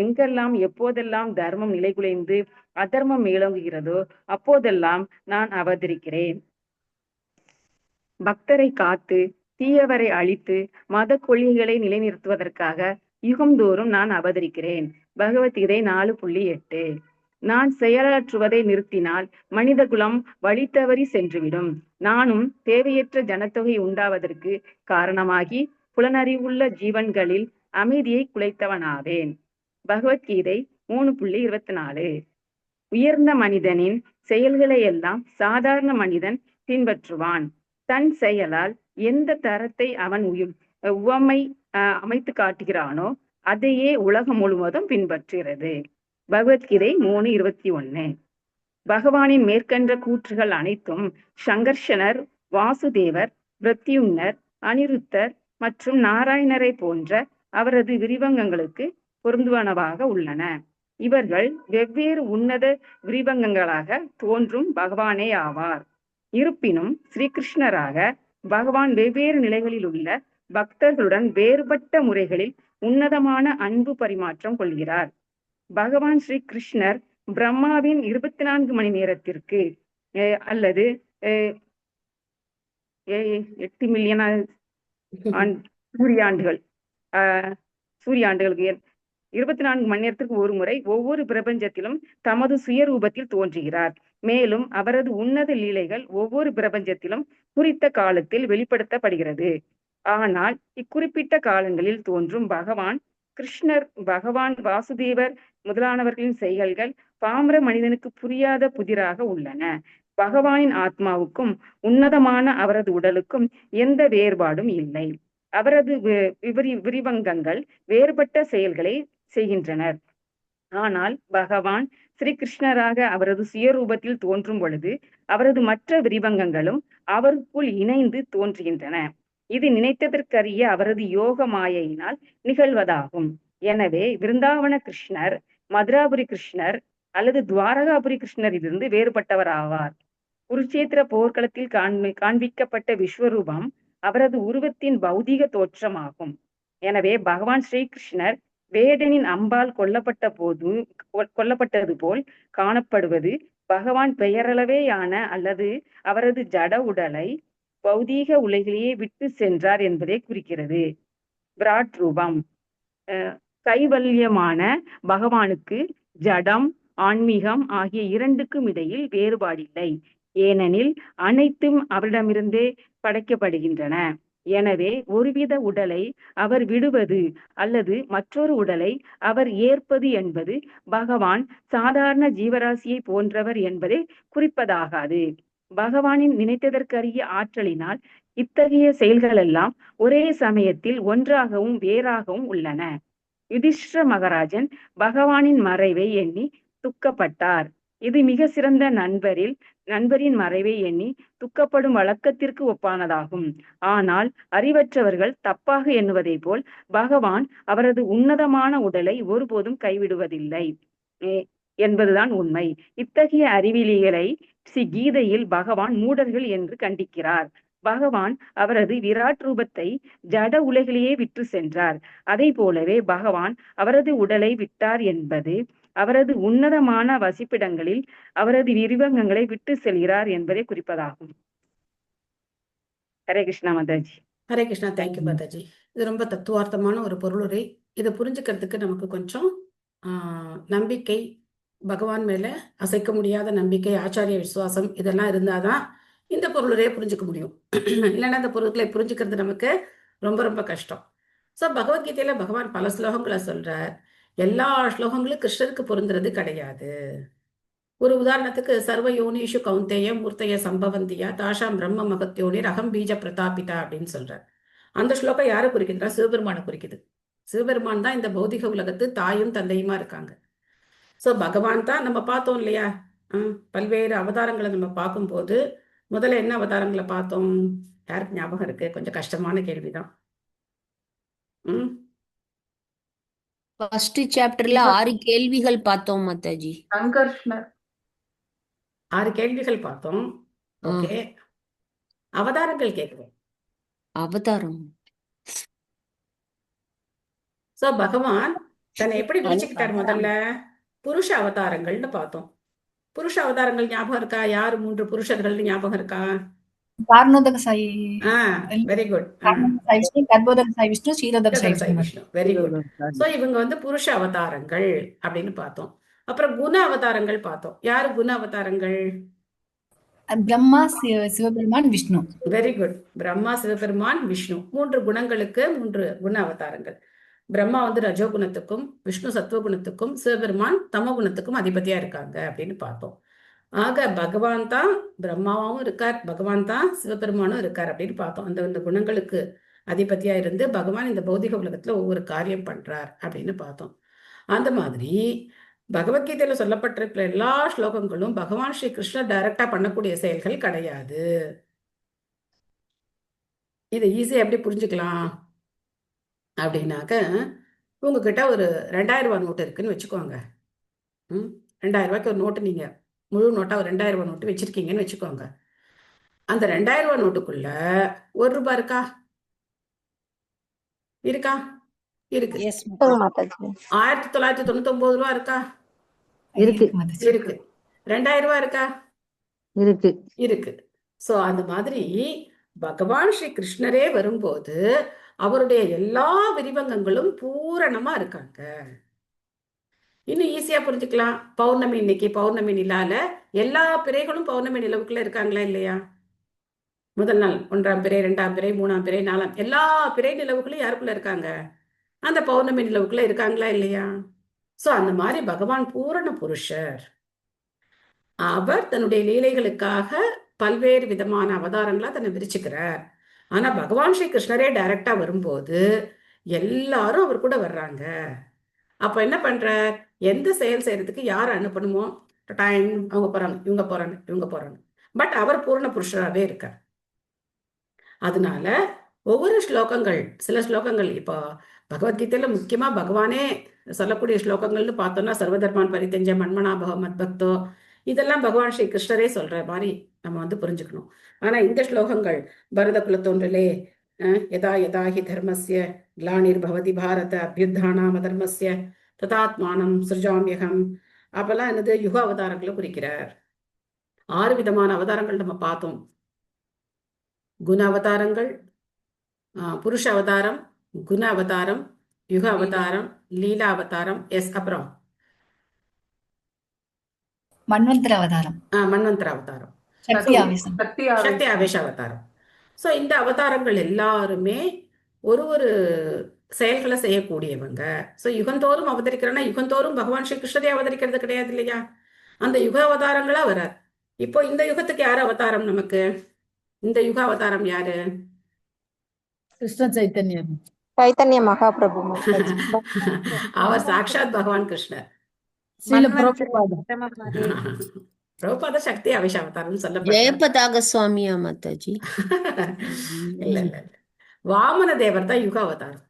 எங்கெல்லாம் எப்போதெல்லாம் தர்மம் நிலைகுலைந்து அதர்மம் மேலோங்குகிறதோ அப்போதெல்லாம் நான் அவதரிக்கிறேன். பக்தரை காத்து தீயவரை அழித்து மத கொள்கைகளை நிலைநிறுத்துவதற்காக யுகந்தோறும் நான் அவதரிக்கிறேன். பகவத்கீதை 4.8. நான் செயலாற்றுவதை நிறுத்தினால் மனித குலம் வழி தவறி சென்றுவிடும். நானும் தேவையற்ற ஜனத்தொகை உண்டாவதற்கு காரணமாகி புலனறிவுள்ள ஜீவன்களில் அமைதியை குலைத்தவனாவேன். பகவத்கீதை 3.24. உயர்ந்த மனிதனின் செயல்களை எல்லாம் சாதாரண மனிதன் பின்பற்றுவான். தன் செயலால் எந்த தரத்தை அவன் உவமை அமைத்து காட்டுகிறானோ அதையே உலகம் முழுவதும் பின்பற்றுகிறது. பகவத்கீதை 3.21. பகவானின் மேற்கண்ட கூற்றுகள் அனைத்தும் சங்கர்ஷனர், வாசுதேவர், பிரத்யும்னர், அனிருத்தர் மற்றும் நாராயணரை போன்ற அவரது விரிவங்கங்களுக்கு பொருந்துவனவாக உள்ளன. இவர்கள் வெவ்வேறு உன்னத விரிவங்கங்களாக தோன்றும் பகவானே ஆவார். இருப்பினும் ஸ்ரீகிருஷ்ணராக பகவான் வெவ்வேறு நிலைகளில் உள்ள பக்தர்களுடன் வேறுபட்ட முறைகளில் உன்னதமான அன்பு பரிமாற்றம் கொள்கிறார். பகவான் ஸ்ரீ கிருஷ்ணர் பிரம்மாவின் 24 மணி நேரத்திற்கு அல்லது 8 மில்லியன் சூரியாண்டுகளுக்கு 24 மணி நேரத்திற்கு ஒரு முறை ஒவ்வொரு பிரபஞ்சத்திலும் தமது சுயரூபத்தில் தோன்றுகிறார். மேலும் அவரது உன்னத லீலைகள் ஒவ்வொரு பிரபஞ்சத்திலும் குறித்த காலத்தில் வெளிப்படுத்தப்படுகிறது. ஆனால் இக்குறிப்பிட்ட காலங்களில் தோன்றும் பகவான் கிருஷ்ணர், பகவான் வாசுதேவர் முதலானவர்களின் செயல்கள் பாமர மனிதனுக்கு புரியாத புதிராக உள்ளன. பகவானின் ஆத்மாவுக்கும் உன்னதமான அவரது உடலுக்கும் எந்த வேறுபாடும் இல்லை. அவரது விரிவங்கங்கள் வேறுபட்ட செயல்களை செய்கின்றனர். ஆனால் பகவான் ஸ்ரீ கிருஷ்ணராக அவரது சுயரூபத்தில் தோன்றும் பொழுது அவரது மற்ற விரிவங்கங்களும் அவருக்குள் இணைந்து தோன்றுகின்றன. இது நினைத்ததற்கரிய அவரது யோக மாயையினால் நிகழ்வதாகும். எனவே விருந்தாவன கிருஷ்ணர், மதுராபுரி கிருஷ்ணர் அல்லது துவாரகாபுரி கிருஷ்ணரிலிருந்து வேறுபட்டவர் ஆவார். குருட்சேத்திர போர்க்களத்தில் காண்பிக்கப்பட்ட விஸ்வரூபம் அவரது உருவத்தின் பௌதீக தோற்றமாகும். எனவே பகவான் ஸ்ரீ கிருஷ்ணர் வேடனின் அம்பால் கொல்லப்பட்டது போல் காணப்படுவது பகவான் பெயரளவேயான அல்லது அவரது ஜட உடலை பௌதீக உலகிலேயே விட்டு சென்றார் என்பதை குறிக்கிறது. விராட் ரூபம் கைவல்யமான பகவானுக்கு ஜடம், ஆன்மீகம் ஆகிய இரண்டுக்கும் இடையில் வேறுபாடில்லை. ஏனெனில் அனைத்தும் அவரிடமிருந்தே படைக்கப்படுகின்றன. எனவே ஒருவித உடலை அவர் விடுவது அல்லது மற்றொரு உடலை அவர் ஏற்பது என்பது பகவான் சாதாரண ஜீவராசியை போன்றவர் என்பதை குறிப்பதாகாது. பகவானின் நினைத்ததற்கரிய ஆற்றலினால் இத்தகைய செயல்கள் எல்லாம் ஒரே சமயத்தில் ஒன்றாகவும் வேறாகவும் உள்ளன. யுதிஷ்டிர மகாராஜன் பகவானின் மறைவை எண்ணி துக்கப்பட்டார். இது மிக சிறந்த நண்பரின் மறைவை எண்ணி துக்கப்படும் வழக்கத்திற்கு ஒப்பானதாகும். ஆனால் அறிவற்றவர்கள் தப்பாக எண்ணுவதை போல் பகவான் அவரது உன்னதமான உடலை ஒருபோதும் கைவிடுவதில்லை என்பதுதான் உண்மை. இத்தகைய அறிவிலிகளை ஸ்ரீ கீதையில் பகவான் மூடர்கள் என்று கண்டிக்கிறார். பகவான் அவரது விராட் ரூபத்தை ஜட உலகிலேயே விட்டு சென்றார். அதை போலவே பகவான் அவரது உடலை விட்டார் என்பது அவரது உன்னதமான வசிப்பிடங்களில் அவரது விரிவங்கங்களை விட்டு செல்கிறார் என்பதை குறிப்பதாகும். ஹரே கிருஷ்ணா மாதாஜி. ஹரே கிருஷ்ணா. தேங்க்யூ மாதாஜி. இது ரொம்ப தத்துவார்த்தமான ஒரு பொருளுரை. இதை புரிஞ்சுக்கிறதுக்கு நமக்கு கொஞ்சம் நம்பிக்கை, பகவான் மேல அசைக்க முடியாத நம்பிக்கை, ஆச்சாரிய விசுவாசம் இதெல்லாம் இருந்தாதான் இந்த பொருளுரையை புரிஞ்சுக்க முடியும். இல்லைன்னா இந்த பொருட்களை புரிஞ்சுக்கிறது நமக்கு ரொம்ப ரொம்ப கஷ்டம். ஸோ பகவத்கீதையில பகவான் பல ஸ்லோகங்களை சொல்றார். எல்லா ஸ்லோகங்களும் கிருஷ்ணருக்கு பொருந்துறது கிடையாது. ஒரு உதாரணத்துக்கு சர்வ யோனிஷு கௌந்தேய மூர்த்தைய சம்பவந்தியா தாஷாம் பிரம்ம மகத்யோனி ரகம் பீஜ பிரதாபிதா அப்படின்னு சொல்றார். அந்த ஸ்லோகம் யாரை குறிக்கின்றா? சிவபெருமானை குறிக்குது. சிவபெருமான் தான் இந்த பௌதிக உலகத்து தாயும் தந்தையுமா இருக்காங்க. ஸோ பகவான் தான் நம்ம பார்த்தோம் இல்லையா? பல்வேறு அவதாரங்களை நம்ம பார்க்கும்போது முதல்ல என்ன அவதாரங்களை பார்த்தோம்? யாருக்கு ஞாபகம் இருக்கு? கொஞ்சம் கஷ்டமான கேள்விதான். ஃபர்ஸ்ட் சாப்டர்ல 6 கேள்விகள் பார்த்தோம் மாதாஜி. சங்கர்ஷ்ணர் 6 கேள்விகள் பார்த்தோம். ஓகே, அவதாரங்கள் கேட்குறோம். அவதாரம். சோ பகவான் தன்னை எப்படி பிரிச்சுக்கிட்டார்? முதல்ல புருஷ அவதாரங்கள்னு பார்த்தோம். புருஷ அவதாரங்கள் ஞாபகம் இருக்கா? யாரு 3 புருஷர்கள் ஞாபகம் இருக்கா? Karanodakashayi, very good. சாய் Vishnu, Garbhodakashayi Vishnu, Kshirodakashayi Vishnu. Very good. So இவங்க வந்து புருஷ அவதாரங்கள் அப்படின்னு பார்த்தோம். அப்புறம் குண அவதாரங்கள் பார்த்தோம். யாரு குண அவதாரங்கள்? பிரம்மா, சிவபெருமான், விஷ்ணு. Very good. பிரம்மா, சிவபெருமான், விஷ்ணு. 3 குணங்களுக்கு 3 குண அவதாரங்கள். பிரம்மா வந்து ரஜோகுணத்துக்கும், விஷ்ணு சத்துவகுணத்துக்கும், சிவபெருமான் தமோகுணத்துக்கும் அதிபதியா இருக்காங்க அப்படின்னு பார்த்தோம். ஆக பகவான் தான் பிரம்மாவும் இருக்கார், பகவான் தான் சிவபெருமானும் இருக்கார் அப்படின்னு பார்த்தோம். அந்த குணங்களுக்கு அதிபதியா இருந்து பகவான் இந்த பௌதிக உலகத்துல ஒவ்வொரு காரியம் பண்றார் அப்படின்னு பார்த்தோம். அந்த மாதிரி பகவத்கீதையில சொல்லப்பட்டிருக்கிற எல்லா ஸ்லோகங்களும் பகவான் ஸ்ரீ கிருஷ்ணர் டைரக்டா பண்ணக்கூடிய செயல்கள் கிடையாது. இதை ஈஸியா எப்படி புரிஞ்சுக்கலாம் அப்படின்னாக்க, உங்ககிட்ட ஒரு 2000 ரூபாய் நோட்டு இருக்குன்னு வச்சுக்கோங்க. 2000 ரூபாய்க்கு ஒரு நோட்டு, நீங்க முழு நோட்டா ஒரு 2000 ரூபாய் நோட்டு வச்சிருக்கீங்கன்னு வச்சுக்கோங்க. அந்த 2000 ரூபாய் நோட்டுக்குள்ள 1 ரூபாய் இருக்கா? இருக்கா? இருக்கு. 1999 ரூபாய் இருக்கா? இருக்கு. இருக்கு. 2000 ரூபாய் இருக்கா? இருக்கு. இருக்கு. சோ அந்த மாதிரி பகவான் ஸ்ரீ கிருஷ்ணரே வரும்போது அவருடைய எல்லா விரிவங்கங்களும் பூரணமா இருக்காங்க. இன்னும் ஈஸியா புரிஞ்சுக்கலாம். பௌர்ணமி இன்னைக்கு பௌர்ணமி நிலால எல்லா பிறைகளும் பௌர்ணமி நிலவுக்குள்ள இருக்காங்களா இல்லையா? முதல் நாள் 1ஆம் பிறை, 2ஆம் பிறை, 3ஆம் பிறை, 4ஆம், எல்லா பிறை நிலவுகளும் யாருக்குள்ள இருக்காங்க? அந்த பௌர்ணமி நிலவுக்குள்ள இருக்காங்களா இல்லையா? சோ அந்த மாதிரி பகவான் பூரண புருஷர். அவர் தன்னுடைய லீலைகளுக்காக பல்வேறு விதமான அவதாரங்களா தன்னை விரிச்சுக்கிறார். ஆனா பகவான் ஸ்ரீ கிருஷ்ணரே டைரக்டா வரும்போது எல்லாரும் அவர் கூட வர்றாங்க. அப்ப என்ன பண்றார்? எந்த செயல் செய்யறதுக்கு யார் அனுப்பணுமோ டைம் அவங்க போறாங்க, இவங்க போறாங்க, இவங்க போறாங்க. பட் அவர் பூர்ண புருஷராகவே இருக்கார். அதனால ஒவ்வொரு ஸ்லோகங்கள், சில ஸ்லோகங்கள் இப்போ பகவத்கீதையில முக்கியமா பகவானே சொல்லக்கூடிய ஸ்லோகங்கள்னு பார்த்தோம்னா சர்வதர்மான் பரித்தெஞ்ச மன்மனாபக மத்பக்தோ, இதெல்லாம் பகவான் ஸ்ரீ கிருஷ்ணரே சொல்ற மாதிரி நம்ம வந்து புரிஞ்சுக்கணும். ஆனா இந்த ஸ்லோகங்கள் பரத குலத்தோன்றலே யதா யதாஹி தர்மஸ்ய கிளானிர் பவதி பாரத அபியுத்தானாம தர்மஸ்ய ததாத்மானம் சிருஜாமியகம், அப்பெல்லாம் என்னது யுக அவதாரங்களை குறிக்கிறார். 6 விதமான அவதாரங்கள் நம்ம பார்த்தோம். குண அவதாரங்கள், புருஷ அவதாரம், குண அவதாரம், யுக அவதாரம், லீலா அவதாரம். எஸ், அப்புறம் மன்வந்தர அவதாரம், மன்வந்தர அவதாரம், சக்தி ஆவேசம், சக்தி சக்தி ஆவேசம். ஆவேச அவதாரம். ஸோ இந்த அவதாரங்கள் எல்லாருமே ஒரு ஒரு செயல்களை செய்யக்கூடியவங்க. ஸோ யுகந்தோறும் அவதரிக்கிறோன்னா யுகந்தோறும் பகவான் ஸ்ரீ கிருஷ்ணரே அவதரிக்கிறது கிடையாது இல்லையா? அந்த யுக அவதாரங்களா வரார். இப்போ இந்த யுகத்துக்கு யாரு அவதாரம்? நமக்கு இந்த யுக அவதாரம் யாரு? கிருஷ்ண சைத்தன்யம். சைத்தன்ய மகாபிரபு மாதாஜி. அவர் சாக்ஷாத் பகவான் கிருஷ்ணர். ஸ்ரீல பிரபுபாதா. பிரபுபாத சக்தி ஆவேச அவதாரம் சொல்லப்பட்ட ஜெயபதாக சுவாமியா மாதாஜி? இல்ல இல்ல இல்ல. வாமன தேவர் தான் யுக அவதாரம்.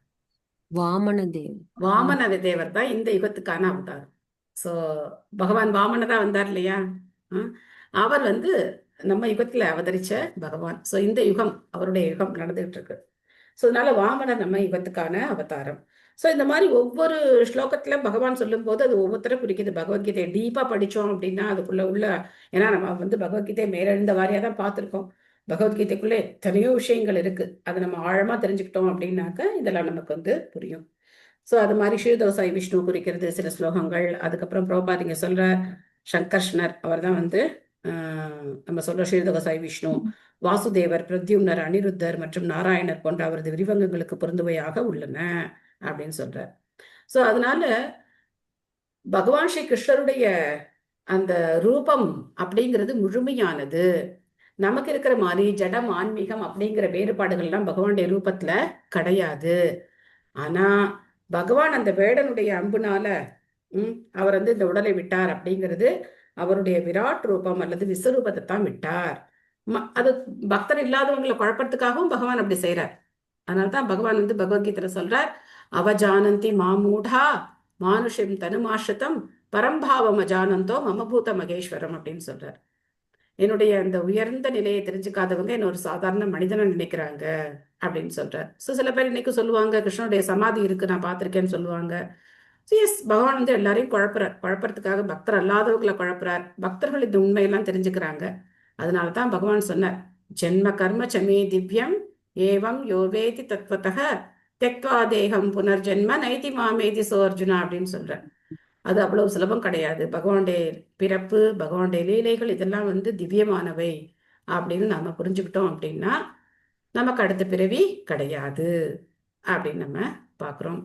வாமன தேவ். வாமன தேவர் தான் இந்த யுகத்துக்கான அவதாரம். ஸோ பகவான் வாமன தான் வந்தார் இல்லையா? அவர் வந்து நம்ம யுகத்துல அவதரிச்ச பகவான். ஸோ இந்த யுகம் அவருடைய யுகம் நடந்துகிட்டு இருக்கு. ஸோ அதனால வாமனர் நம்ம யுகத்துக்கான அவதாரம். ஸோ இந்த மாதிரி ஒவ்வொரு ஸ்லோகத்துல பகவான் சொல்லும் போது அது ஒவ்வொருத்தரை குறிக்குது. பகவத்கீதையை டீப்பா படிச்சோம் அப்படின்னா அதுக்குள்ள உள்ள, ஏன்னா நம்ம வந்து பகவத்கீதையை மேலெழுந்த வாரியா தான் பார்த்துருக்கோம். பகவத்கீதைக்குள்ள எத்தனையோ விஷயங்கள் இருக்கு. அதை நம்ம ஆழமா தெரிஞ்சுக்கிட்டோம் அப்படின்னாக்க இதெல்லாம் நமக்கு வந்து புரியும். ஸோ அது மாதிரி ஸ்ரீதோசாய் விஷ்ணு குறிக்கிறது சில ஸ்லோகங்கள். அதுக்கப்புறம் பிரபுபாத் இங்க சொல்ற சங்கர்ஷ்ணர், அவர் தான் வந்து நம்ம சொல்ற ஸ்ரீதோசாய் விஷ்ணு, வாசுதேவர், பிரத்யும்னர், அனிருத்தர் மற்றும் நாராயணர் போன்ற அவரது விரிவங்கங்களுக்கு பொருந்துவையாக உள்ளன அப்படின்னு சொல்றார். ஸோ அதனால பகவான் ஸ்ரீ கிருஷ்ணருடைய அந்த ரூபம் அப்படிங்கிறது முழுமையானது. நமக்கு இருக்கிற மாதிரி ஜடம் ஆன்மீகம் அப்படிங்கிற வேறுபாடுகள்லாம் பகவானுடைய ரூபத்துல கிடையாது. ஆனா பகவான் அந்த வேடனுடைய அம்புனால அவர் வந்து இந்த உடலை விட்டார் அப்படிங்கிறது அவருடைய விராட் ரூபம் அல்லது விஸ்வரூபத்தை தான் விட்டார். அது பக்தர் இல்லாதவங்களை குழப்பறதுக்காகவும் பகவான் அப்படி செய்யறார். அதனால்தான் பகவான் வந்து பகவத்கீதையில சொல்றார், அவஜானந்தி மாமூடா மானுஷம் தனுமாஷதம் பரம்பாவம் அஜானந்தோ மமபூத மகேஸ்வரம் அப்படின்னு சொல்றார். என்னுடைய அந்த உயர்ந்த நிலையை தெரிஞ்சுக்காதவங்க என்ன ஒரு சாதாரண மனிதனை நினைக்கிறாங்க அப்படின்னு சொல்றார். ஸோ சில பேர் இன்னைக்கு சொல்லுவாங்க கிருஷ்ணனுடைய சமாதி இருக்கு நான் பார்த்திருக்கேன்னு சொல்லுவாங்க. எஸ், பகவான் வந்து எல்லாரையும் குழப்பறதுக்காக பக்தர் அல்லாதவங்களை குழப்புறார். பக்தர்கள் இந்த உண்மையெல்லாம் தெரிஞ்சுக்கிறாங்க. அதனாலதான் பகவான் சொன்னார், ஜென்ம கர்ம சமே திவ்யம் ஏவம் யோவேதி தத்வதக தெக்வா தேகம் புனர்ஜென்ம நைதி மாமேதி சோர்ஜுனா அப்படின்னு சொல்றார். அது அவ்வளவு சுலபம் கிடையாது. பகவானுடைய பிறப்பு, பகவானுடைய லீலைகள் இதெல்லாம் வந்து திவ்யமானவை அப்படின்னு நாம புரிஞ்சுக்கிட்டோம் அப்படின்னா நமக்கு அடுத்த பிறவி கிடையாது அப்படின்னு நம்ம பார்க்குறோம்.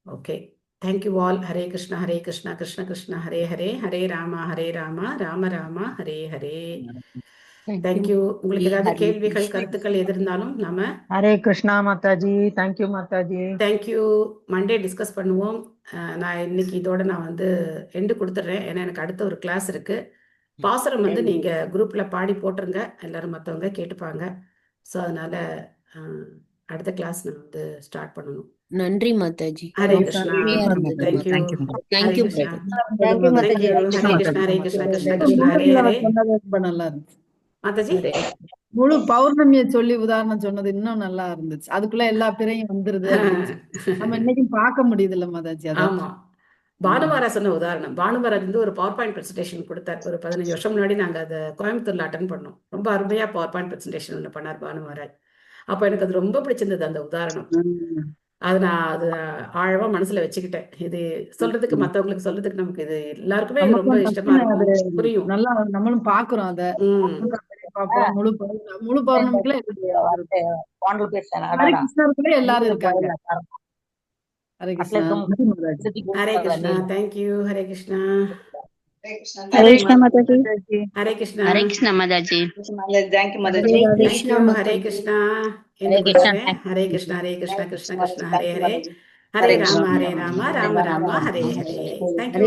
Okay, thank you all. Hare Krishna Hare Krishna Krishna Krishna Hare Hare, Hare Rama Rama Rama Hare Hare. Thank you. உங்களுக்கு ஏதாவது கேள்விகள் கருத்துக்கள் எது இருந்தாலும் நாம Hare Krishna Mataji. Thank you Mataji. Thank you. Monday discuss பண்ணுவோம். நான் இன்னைக்கு இதோட நான் வந்து எண்டு கொடுத்துட்றேன். ஏன்னா எனக்கு அடுத்த ஒரு கிளாஸ் இருக்கு. பாசுரம் வந்து நீங்க குரூப்ல பாடி போட்டுருங்க, எல்லாரும் மற்றவங்க கேட்டுப்பாங்க. ஸோ அதனால அடுத்த கிளாஸ் நான் வந்து ஸ்டார்ட் பண்ணணும். நன்றி Mataji. Hare Krishna. Thank you. Thank you Krishna. Thank you Mataji. Hare Krishna Hare Krishna Krishna Krishna Hare Hare. ரொம்ப நல்லா இருந்துச்சு. மாதாஜி முழு பௌர்ணமியை சொல்லி உதாரணம் சொன்னது இன்னும் நல்லா இருந்துச்சு. அதுக்குள்ள எல்லா பிறையும் வந்துருது அப்படின்னு சொல்லி. நம்ம இன்னைக்கும் பார்க்க முடியுது இல்ல மாதாஜி? ஆமா, பானுமாரா சொன்ன உதாரணம். பானுமாரா வந்து ஒரு பவர் பாயிண்ட் பிரசன்டேஷன் கொடுத்தார். ஒரு 15 வருஷம் முன்னாடி நாங்க அதை கோயம்புத்தூர்ல அட்டன் பண்ணோம். ரொம்ப அருமையா பவர் பாயிண்ட் பிரசன்டேஷன் ஒன்று பண்ணார் பானுமாராஜ். அப்ப எனக்கு அது ரொம்ப பிடிச்சிருந்தது அந்த உதாரணம். அது நான் அது ஆழமா மனசுல வச்சுக்கிட்டேன். இது சொல்றதுக்கு மத்தவங்களுக்கு சொல்றதுக்கு நமக்கு இது எல்லாருக்குமே ரொம்ப இஷ்டமா இருக்கும், புரியும். நல்லா நம்மளும் பாக்குறோம் அத. முழு பௌர்ணமிக்குள்ள கிருஷ்ணருக்குள்ளே எல்லாரும் இருக்காங்க. Hare Krishna. Hare Krishna. Thank you. Hare Krishna. Hare Krishna Mataji. Hare Krishna. Hare Krishna Mataji. Thank you Mataji. Thank you. Hare Krishna. Hare Krishna Hare Krishna Krishna Krishna Hare Hare, Hare Rama Rama Rama Hare Hare. Thank you.